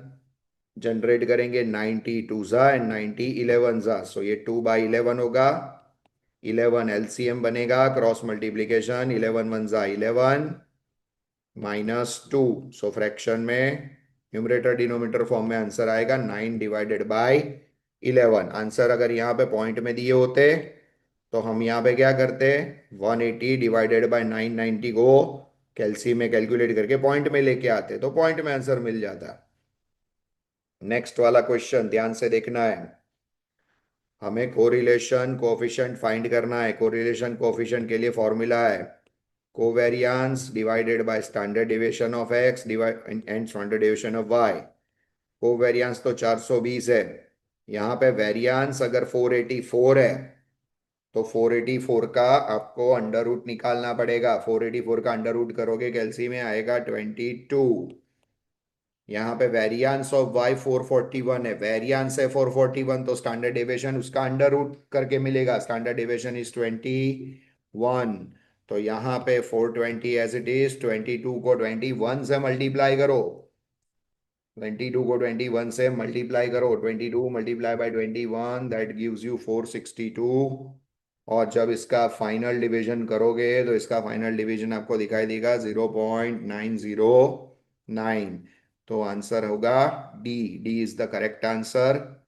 Speaker 1: जनरेट करेंगे, 90 टू ज़ा एंड 90 11 ज़ा, सो ये 2/11 होगा। 11 एलसीएम बनेगा, क्रॉस मल्टीप्लीकेशन, 11 1 ज़ा 11 -2। सो फ्रैक्शन में न्यूमरेटर डिनोमिनेटर फॉर्म में आंसर आएगा 9 डिवाइडेड बाय 11। आंसर अगर यहाँ पे पॉइंट में दिए होते तो हम यहाँ पे क्या करते, 180 डिवाइडेड बाय 990 को कैलसी में कैलकुलेट करके पॉइंट में लेके आते, तो पॉइंट में आंसर मिल जाता। नेक्स्ट वाला क्वेश्चन ध्यान से देखना है। हमें कोरिलेशन कोफिशिएंट फाइंड करना है। कोरिलेशन कोफिशिएंट के लिए फॉर्मूला है covariance divided by standard deviation of X divide and standard deviation of Y. Covariance तो 420 है, यहाँ पे वेरियंस अगर 484 है तो 484 का आपको अंडर रूट निकालना पड़ेगा। 484 का अंडर रूट करोगे कैलसी में आएगा 22। यहाँ पे वेरियंस ऑफ वाई 441 है, वेरियंस है 441, तो स्टैंडर्ड डेविएशन उसका अंडर रूट करके मिलेगा। Standard deviation is 21। तो यहाँ पे 420 एज इट इज, 22 को 21 से मल्टीप्लाई करो, 22 को 21 से मल्टीप्लाई करो, 22 multiply by 21 that gives you 462। और जब इसका फाइनल डिवीजन करोगे तो इसका फाइनल डिवीजन आपको दिखाई देगा 0.909। तो आंसर होगा D, D is the correct answer.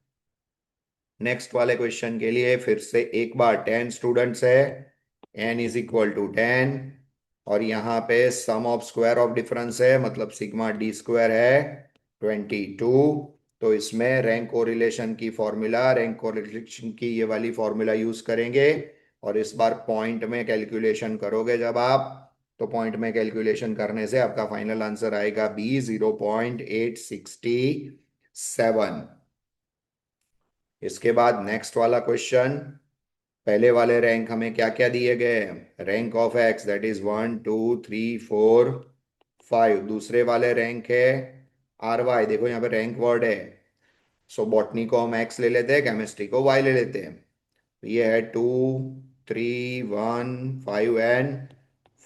Speaker 1: Next वाले क्वेश्चन के लिए फिर से एक बार, 10 स्टूडेंट्स है, n इज इक्वल टू 10, और यहाँ पे सम ऑफ स्क्वायर ऑफ डिफरेंस है, मतलब सिग्मा डी स्क्वायर है 22। तो इसमें रैंक कोरिलेशन की फॉर्मूला, रैंक कोरिलेशन की ये वाली फॉर्मूला यूज करेंगे। और इस बार पॉइंट में कैलकुलेशन करोगे जब आप, तो पॉइंट में कैलकुलेशन करने से आपका फाइनल आंसर आएगा बी, 0.867। इसके बाद नेक्स्ट वाला क्वेश्चन, पहले वाले रैंक हमें क्या क्या दिए गए हैं? Rank of x that is 1 2 3 4 5। दूसरे वाले रैंक है आर वाई, देखो यहाँ पे रैंक वर्ड है, सो बॉटनी को हम एक्स ले लेते हैं, केमिस्ट्री को वाई ले लेते हैं। तो ये है 2 3 1 5 एंड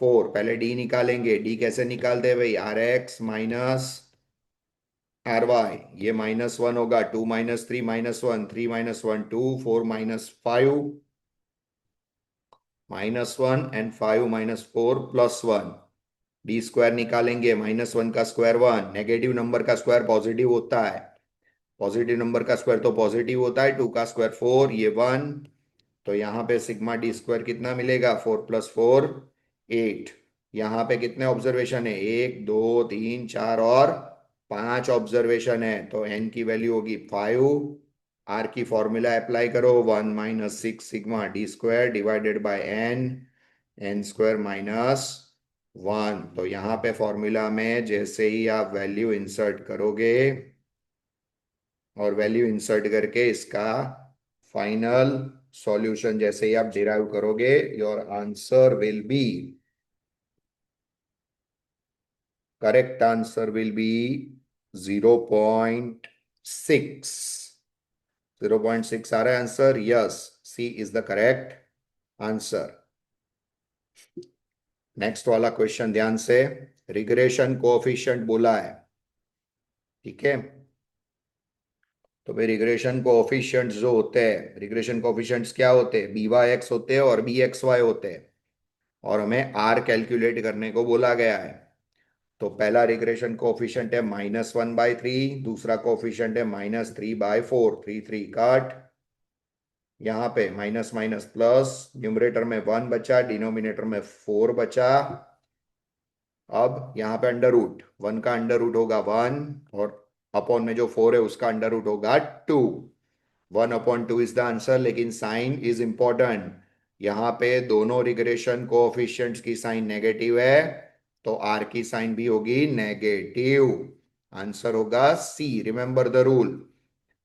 Speaker 1: 4। पहले डी निकालेंगे, डी कैसे निकालते हैं भाई? R X minus R Y, ये -1 होगा, 2 - 3 -1, 3 - 1 2, 4 - 5 -1 एंड 5 - 4 +1। डी स्क्वायर निकालेंगे, -1 का स्क्वायर 1, नेगेटिव नंबर का स्क्वायर पॉजिटिव होता है, पॉजिटिव नंबर का स्क्वायर तो पॉजिटिव होता है, 2 का स्क्वायर 4, ये 1। तो यहाँ पे सिग्मा डी स्क्वायर कितना मिलेगा? 4 + 4 8। यहाँ पे कितने ऑब्जर्वेशन है? 1 2 3 4 और 5 ऑब्जर्वेशन है, तो एन की वैल्यू होगी 5। आर की फॉर्मूला अप्लाई करो, 1 - 6 sigma D square divided by N, N square -1। तो यहाँ पे फॉर्मूला में जैसे ही आप वैल्यू इंसर्ट करोगे, और वैल्यू इंसर्ट करके इसका फाइनल सॉल्यूशन जैसे ही आप डिराइव करोगे, your answer will be, correct answer will be 0.6। 0.6 आ रहा है answer? Yes, C is the correct answer. Next वाला क्वेश्चन ध्यान से, रिग्रेशन कोएफिशिएंट बोला है, ठीक है। तो भाई रिग्रेशन कोएफिशिएंट्स जो होते हैं, रिग्रेशन कोएफिशिएंट्स क्या होते हैं, बी वाई एक्स होते हैं और बी एक्स वाई होते हैं, और हमें आर कैलकुलेट करने को बोला गया है। तो पहला रिग्रेशन कोएफिशिएंट है -1/3, दूसरा कोएफिशिएंट है -3/4, 3 कट, यहाँ पे माइनस माइनस प्लस, न्यूमरेटर में 1 बचा, डिनोमिनेटर में 4 बचा। अब यहाँ पे अंडर रूट, 1 का अंडर रूट होगा 1, और अपॉन में जो 4 है उसका अंडर रूट होगा 2। 1/2 इज द आंसर, लेकिन साइन इज इंपॉर्टेंट। यहाँ पे दोनों रिग्रेशन कोएफिशिएंट्स की साइन नेगेटिव है, तो आर की साइन भी होगी नेगेटिव। आंसर होगा सी। रिमेंबर द रूल,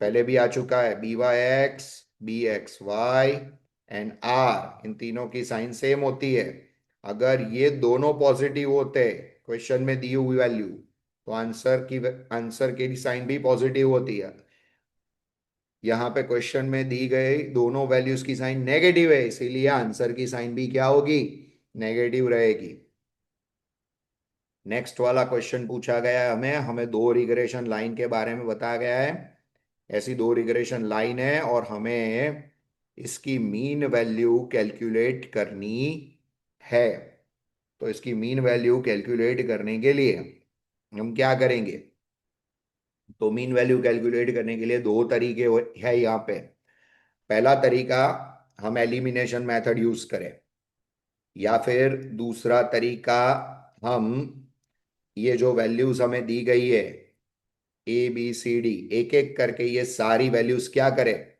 Speaker 1: पहले भी आ चुका है, B Y X, B X Y and R, इन तीनों की साइन सेम होती है। अगर ये दोनों पॉजिटिव होते क्वेश्चन में दी हुई वैल्यू, तो आंसर की साइन भी पॉजिटिव होती है। यहाँ पे क्वेश्चन में दी गई दोनों वैल्यूज की साइन नेगेटिव है, इसीलिए आंसर की साइन भी क्या होगी, नेगेटिव रहेगी। नेक्स्ट वाला क्वेश्चन पूछा गया है हमें हमें दो रिग्रेशन लाइन के बारे में बताया गया है। ऐसी दो रिग्रेशन लाइन है और हमें इसकी मीन वैल्यू कैलकुलेट करनी है। तो इसकी मीन वैल्यू कैलकुलेट करने के लिए हम क्या करेंगे, तो मीन वैल्यू कैलकुलेट करने के लिए दो तरीके है यहाँ पे। पहला तरीका, हम एलिमिनेशन मेथड यूज करें, या फिर दूसरा तरीका, हम ये जो वैल्यूज हमें दी गई है ABCD, एक एक करके ये सारी वैल्यूज क्या करें,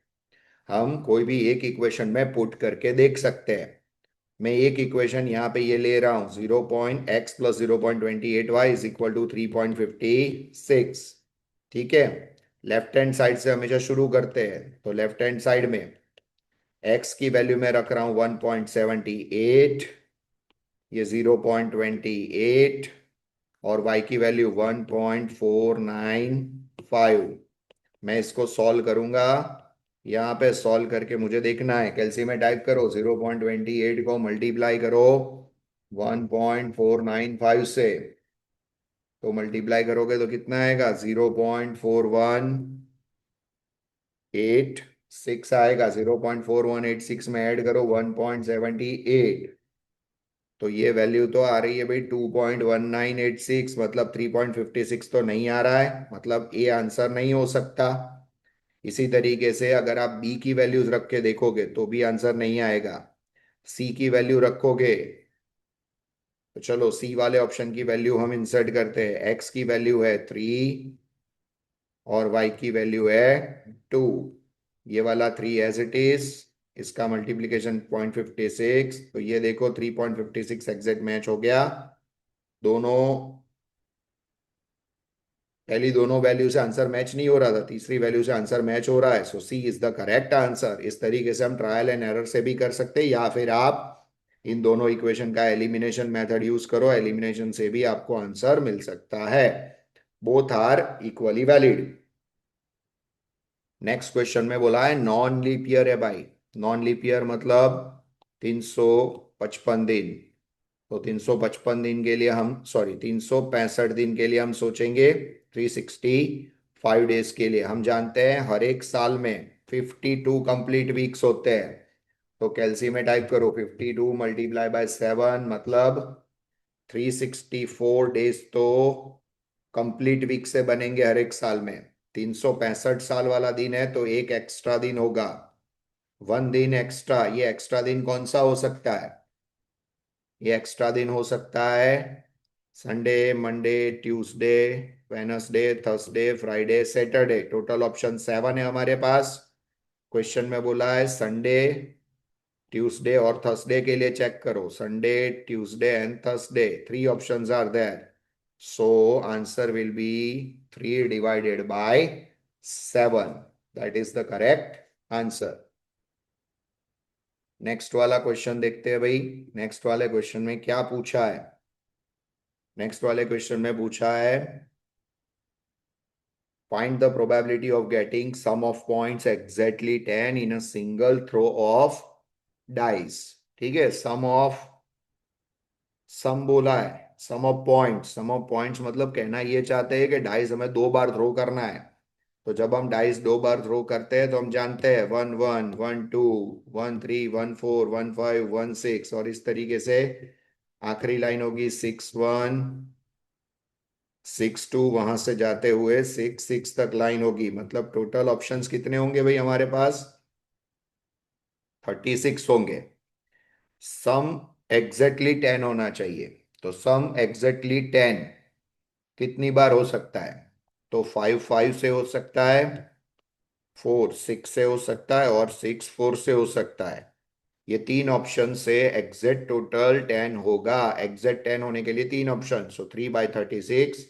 Speaker 1: हम कोई भी एक इक्वेशन में पुट करके देख सकते हैं। मैं एक इक्वेशन यहाँ पे ये ले रहा हूँ, 0.x + 0.28y = 3.56। ठीक है, लेफ्ट हैंड साइड से हमेशा शुरू करते हैं। तो लेफ्ट हैंड साइड में x की वैल्यू में रख रहा हूँ 1.78, ये 0.28, और y की वैल्यू 1.495। मैं इसको सॉल्व करूंगा। यहाँ पे सॉल्व करके मुझे देखना है, कैलसी में टाइप करो, 0.28 को मल्टीप्लाई करो 1.495 से, तो मल्टीप्लाई करोगे तो कितना आएगा, 0.4186 आएगा। 0.4186 में ऐड करो 1.78, तो ये वैल्यू तो आ रही है भाई 2.1986, मतलब 3.56 तो नहीं आ रहा है, मतलब ए आंसर नहीं हो सकता। इसी तरीके से अगर आप बी की वैल्यूज रख के देखोगे तो भी आंसर नहीं आएगा। सी की वैल्यू रखोगे, तो चलो सी वाले ऑप्शन की वैल्यू हम इंसर्ट करते हैं। एक्स की वैल्यू है 3 और वाई की वैल्यू है 2। ये वाला 3 एज इट इज, इसका मल्टीप्लीकेशन 0.56, तो ये देखो 3.56 एग्जैक्ट मैच हो गया। दोनों, पहली दोनों वैल्यू से आंसर मैच नहीं हो रहा था, तीसरी वैल्यू से आंसर मैच हो रहा है, सो C is the correct answer. इस तरीके से हम ट्रायल एंड एरर से भी कर सकते हैं, या फिर आप इन दोनों इक्वेशन का एलिमिनेशन मेथड यूज करो, एलिमिनेशन से भी आपको आंसर मिल सकता है। Both are equally valid. Next question में बोला है नॉन लीप ईयर है भाई। नॉन लीप ईयर मतलब 355 दिन। तो 355 दिन के लिए हम, सॉरी 365 दिन के लिए हम सोचेंगे, 365 डेज के लिए हम जानते हैं हर एक साल में 52 कंप्लीट वीक्स होते हैं। तो कैलसी में टाइप करो 52 मल्टीप्लाई बाय 7, मतलब 364 डेज तो कंप्लीट वीक से बनेंगे हर एक साल में। 365 साल वाला दिन है तो एक एक्स्ट्रा दिन होगा, 1 दिन एक्स्ट्रा। ये एक्स्ट्रा दिन कौन सा हो सकता है, ये एक्स्ट्रा दिन हो सकता है Sunday, Monday, Tuesday, Wednesday, Thursday, Friday, Saturday. Total option 7 है हमारे पास। क्वेश्चन में बोला है संडे, ट्यूसडे और थर्सडे के लिए चेक करो, Sunday, Tuesday and Thursday, 3 options are there, so answer will be 3 ÷ 7, that is the correct answer. Next वाला क्वेश्चन देखते हैं भाई। नेक्स्ट वाले क्वेश्चन में क्या पूछा है, नेक्स्ट वाले क्वेश्चन में पूछा है find the probability of getting sum of points exactly 10 in a single throw of dice। ठीक है, सम बोला है, sum of points. Sum of points मतलब कहना ये चाहते हैं कि डाइस हमें 2 बार थ्रो करना है, तो जब हम डाइस दो बार थ्रो करते हैं तो हम जानते हैं 1 1 1 2 1 3 1 4 1 5 1 6, और इस तरीके से आखिरी लाइन होगी 6 1 6 2, वहां से जाते हुए 6 6 तक लाइन होगी। मतलब टोटल ऑप्शंस कितने होंगे भाई हमारे पास? 36 होंगे। सम एग्जैक्टली 10 होना चाहिए। तो सम एग्जैक्टली 10 कितनी बार हो सकता है? तो 5 5 से हो सकता है, 4 6 से हो सकता है, और 6 4 से हो सकता है। ये तीन ऑप्शन से एग्जैक्ट टोटल 10 होगा। एग्जैक्ट 10 होने के लिए तीन option, so 3/36।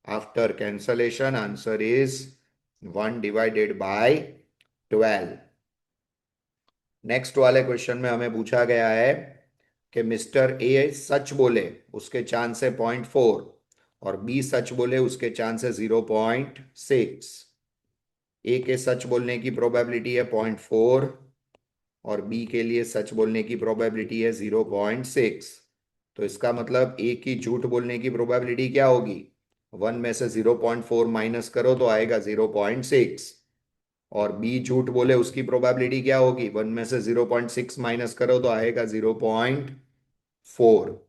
Speaker 1: After cancellation answer is 1/12। Next वाले क्वेश्चन में हमें पूछा गया है कि मिस्टर ए सच बोले, उसके चांस है 0.4, और बी सच बोले, उसके चांस है 0.6। ए के सच बोलने की प्रोबेबिलिटी है 0.4, और बी के लिए सच बोलने की प्रोबेबिलिटी है 0.6। तो इसका मतलब ए की झूठ बोलने की प्रोबेबिलिटी क्या होगी? 1 में से 0.4 माइनस करो तो आएगा 0.6, और बी झूठ बोले उसकी प्रोबेबिलिटी क्या होगी? 1 में से 0.6 माइनस करो तो आएगा 0.4।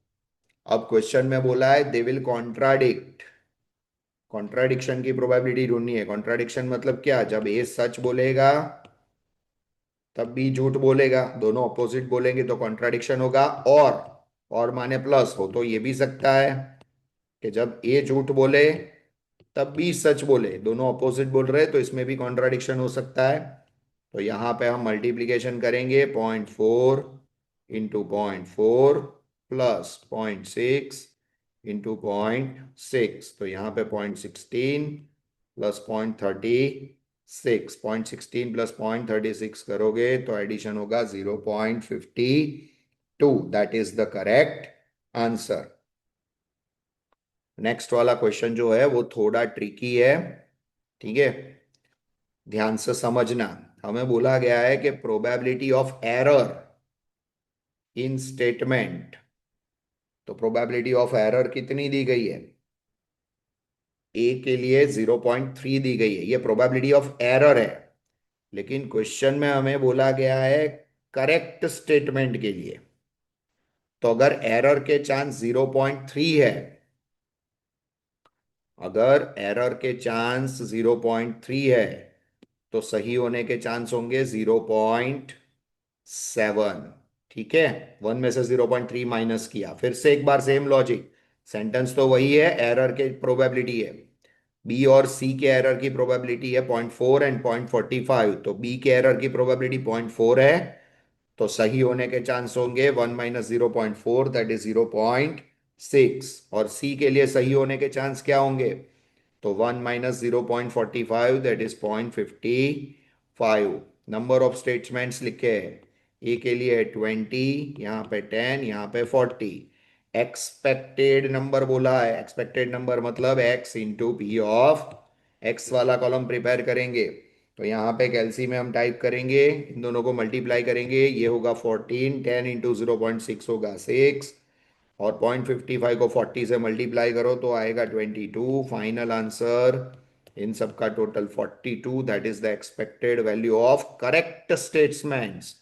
Speaker 1: अब क्वेश्चन में बोला है दे विल कॉन्ट्राडिक्ट। कॉन्ट्राडिक्शन की प्रोबेबिलिटी ढूंढनी है। कॉन्ट्राडिक्शन मतलब क्या? जब ए सच बोलेगा तब बी झूठ बोलेगा, दोनों अपोजिट बोलेंगे तो कॉन्ट्राडिक्शन होगा। और माने प्लस हो तो ये भी सकता है कि जब ए झूठ बोले तब बी सच बोले, दोनों अपोजिट बोल रहे हैं तो इसमें भी कॉन्ट्राडिक्शन हो सकता है। तो यहाँ पे हम मल्टीप्लीकेशन करेंगे, 0.4 इंटू 0.4 प्लस 0.6 इंटू 0.6। तो यहाँ पे 0.16 प्लस 0.36, 0.16 प्लस 0.36 करोगे तो एडिशन होगा 0.52। That is the correct answer. Next वाला क्वेश्चन जो है वो थोड़ा ट्रिकी है, ठीक है? ध्यान से समझना। हमें बोला गया है कि probability of error in statement. तो प्रोबेबिलिटी ऑफ एरर कितनी दी गई है? ए के लिए 0.3 दी गई है, ये प्रोबेबिलिटी ऑफ एरर है। लेकिन क्वेश्चन में हमें बोला गया है करेक्ट स्टेटमेंट के लिए। तो अगर एरर के चांस 0.3 है, अगर एरर के चांस 0.3 है तो सही होने के चांस होंगे 0.7। ठीक है? 1 में से 0.3 माइनस किया, फिर से एक बार सेम लॉजिक, सेंटेंस तो वही है, एरर के प्रोबेबिलिटी है। बी और सी के एरर की प्रोबेबिलिटी है 0.4 एंड 0.45, तो बी के एरर की प्रोबेबिलिटी 0.4 है, तो सही होने के चांस होंगे 1 माइनस 0.4 दैट इज 0.6। और सी के लिए सही होने के चांस क्या होंगे? तो 1 minus 0.45 that is 0.55। Number of statements लिखे हैं। ए के लिए 20, यहाँ पे 10, यहाँ पे 40। एक्सपेक्टेड नंबर बोला है, एक्सपेक्टेड नंबर मतलब x into P of x वाला कॉलम प्रिपेयर करेंगे। तो यहाँ पे कैलसी में हम टाइप करेंगे, इन दोनों को मल्टीप्लाई करेंगे, ये होगा 14, 10 इंटू 0.6 होगा 6, और 0.55 को 40 से मल्टीप्लाई करो तो आएगा 22। फाइनल आंसर इन सब का total 42, that is the expected value of correct statements.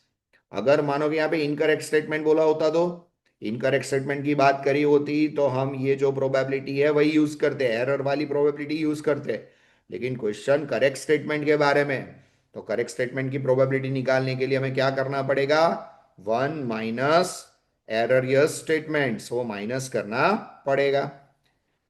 Speaker 1: अगर मानो कि यहाँ पे इनकरेक्ट स्टेटमेंट बोला होता, तो इनकरेक्ट स्टेटमेंट की बात करी होती तो हम ये जो प्रोबेबिलिटी है वही यूज करते हैं, एरर वाली प्रोबेबिलिटी यूज करते हैं। लेकिन क्वेश्चन करेक्ट स्टेटमेंट के बारे में, तो करेक्ट स्टेटमेंट की प्रोबेबिलिटी निकालने के लिए हमें क्या करना पड़ेगा? 1 माइनस एररियस स्टेटमेंट्स, वो माइनस करना पड़ेगा।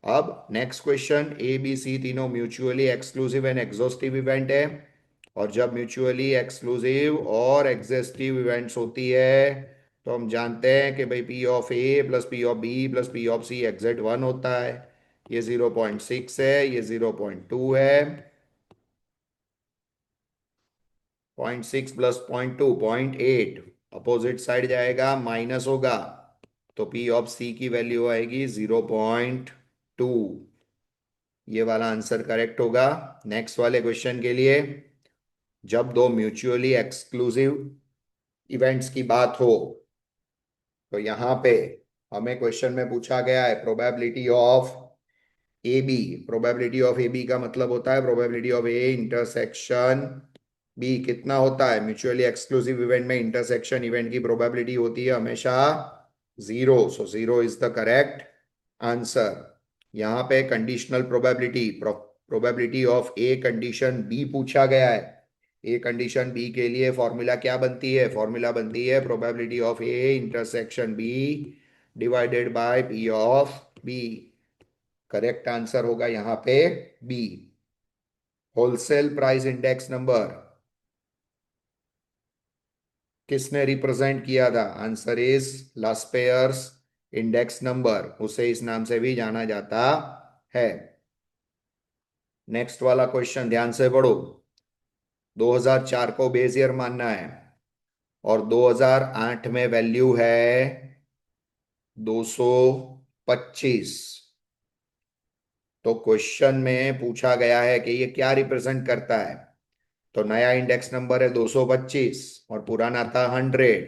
Speaker 1: अब next question, A B C तीनों mutually exclusive and exhaustive event है, और जब म्यूचुअली एक्सक्लूसिव और एग्जॉस्टिव इवेंट्स होती है तो हम जानते हैं कि भाई P of A plus P of B plus P of C exact 1 होता है। ये 0.6 है, ये 0.2 है, 0.6 प्लस 0.2 0.8, अपोजिट साइड जाएगा माइनस होगा, तो पी ऑफ सी की वैल्यू आएगी 0.2। ये वाला आंसर करेक्ट होगा। नेक्स्ट वाले क्वेश्चन के लिए, जब दो म्यूचुअली एक्सक्लूसिव इवेंट्स की बात हो तो यहां पे हमें क्वेश्चन में पूछा गया है probability of A B, probability of A B का मतलब होता है probability of A intersection B कितना होता है। म्यूचुअली एक्सक्लूसिव इवेंट में इंटरसेक्शन इवेंट की प्रोबेबिलिटी होती है हमेशा zero, so zero is the correct answer. यहाँ पे conditional probability, probability of A condition B पूछा गया है। ए कंडीशन बी के लिए फॉर्मूला क्या बनती है, फॉर्मूला बनती है probability of A intersection B divided by P of B. Correct answer होगा यहाँ पे B. Wholesale price index number किसने रिप्रेजेंट किया था, answer is Laspeyres index number, उसे इस नाम से भी जाना जाता है। नेक्स्ट वाला क्वेश्चन ध्यान से पढ़ो। 2004 को बेस ईयर मानना है और 2008 में वैल्यू है 225। तो क्वेश्चन में पूछा गया है कि ये क्या रिप्रेजेंट करता है। तो नया इंडेक्स नंबर है 225 और पुराना था 100।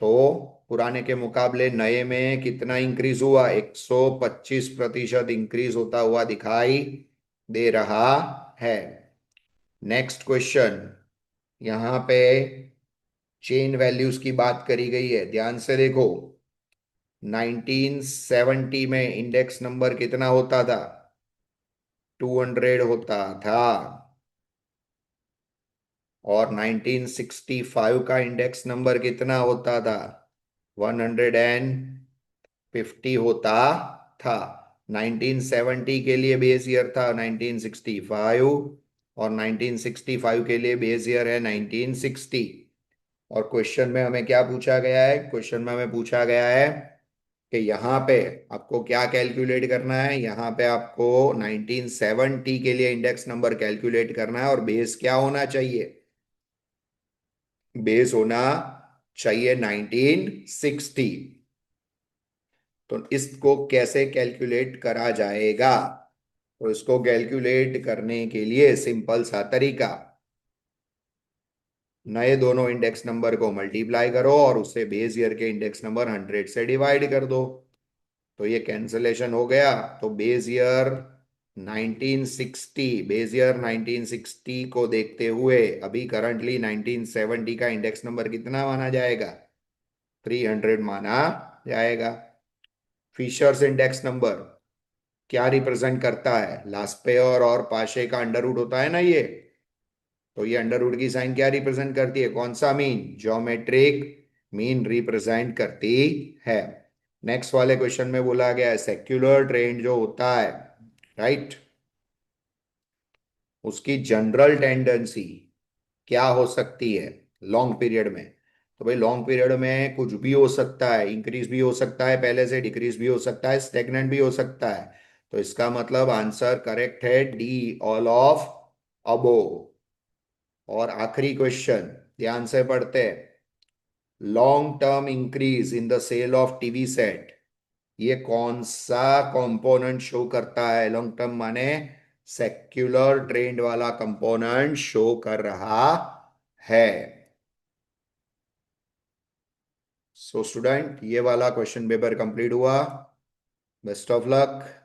Speaker 1: तो पुराने के मुकाबले नए में कितना इंक्रीज हुआ, 125% इंक्रीज होता हुआ दिखाई दे रहा है। नेक्स्ट क्वेश्चन, यहां पे चेन वैल्यूज की बात करी गई है, ध्यान से देखो। 1970 में इंडेक्स नंबर कितना होता था, 200 होता था। और 1965 का इंडेक्स नंबर कितना होता था, 150 होता था। 1970 के लिए बेस ईयर था 1965 और 1965 के लिए बेस ईयर है 1960। और क्वेश्चन में हमें क्या पूछा गया है, क्वेश्चन में हमें पूछा गया है कि यहाँ पे आपको क्या कैलकुलेट करना है। यहाँ पे आपको 1970 के लिए इंडेक्स नंबर कैलकुलेट करना है और बेस क्या होना चाहिए, बेस होना चाहिए 1960। तो इसको कैसे कैलकुलेट करा जाएगा, तो इसको कैलकुलेट करने के लिए सिंपल सा तरीका, नए दोनों इंडेक्स नंबर को मल्टीप्लाई करो और उससे बेस ईयर के इंडेक्स नंबर 100 से डिवाइड कर दो। तो ये कैंसलेशन हो गया। तो बेस ईयर 1960, बेस ईयर 1960 को देखते हुए अभी करंटली 1970 का इंडेक्स नंबर कितना माना जाएगा, 300 माना जाएगा। फिशर्स इंडेक्स नंबर क्या रिप्रेजेंट करता है, लास्पेयर और पाशे का अंडर रूट होता है ना ये। तो ये अंडर रूट की साइन क्या रिप्रेजेंट करती है, कौन सा मीन, ज्योमेट्रिक मीन रिप्रेजेंट करती है। नेक्स्ट वाले क्वेश्चन में बोला गया है सेक्युलर ट्रेंड जो होता है, राइट, उसकी जनरल टेंडेंसी क्या हो सकती है लॉन्ग पीरियड में। तो भाई लॉन्ग पीरियड में कुछ भी हो सकता है, इंक्रीज भी हो सकता है पहले से, डिक्रीज भी हो सकता है, स्टेगनेंट भी हो सकता है। तो इसका मतलब आंसर करेक्ट है डी, ऑल ऑफ अबो। और आखिरी क्वेश्चन ध्यान से पढ़ते हैं, long term increase in the sale of TV set, ये कौन सा कंपोनेंट शो करता है, लॉन्ग टर्म माने सेक्युलर ट्रेंड वाला कंपोनेंट शो कर रहा है। सो स्टूडेंट ये वाला क्वेश्चन पेपर कंप्लीट हुआ, बेस्ट ऑफ लक।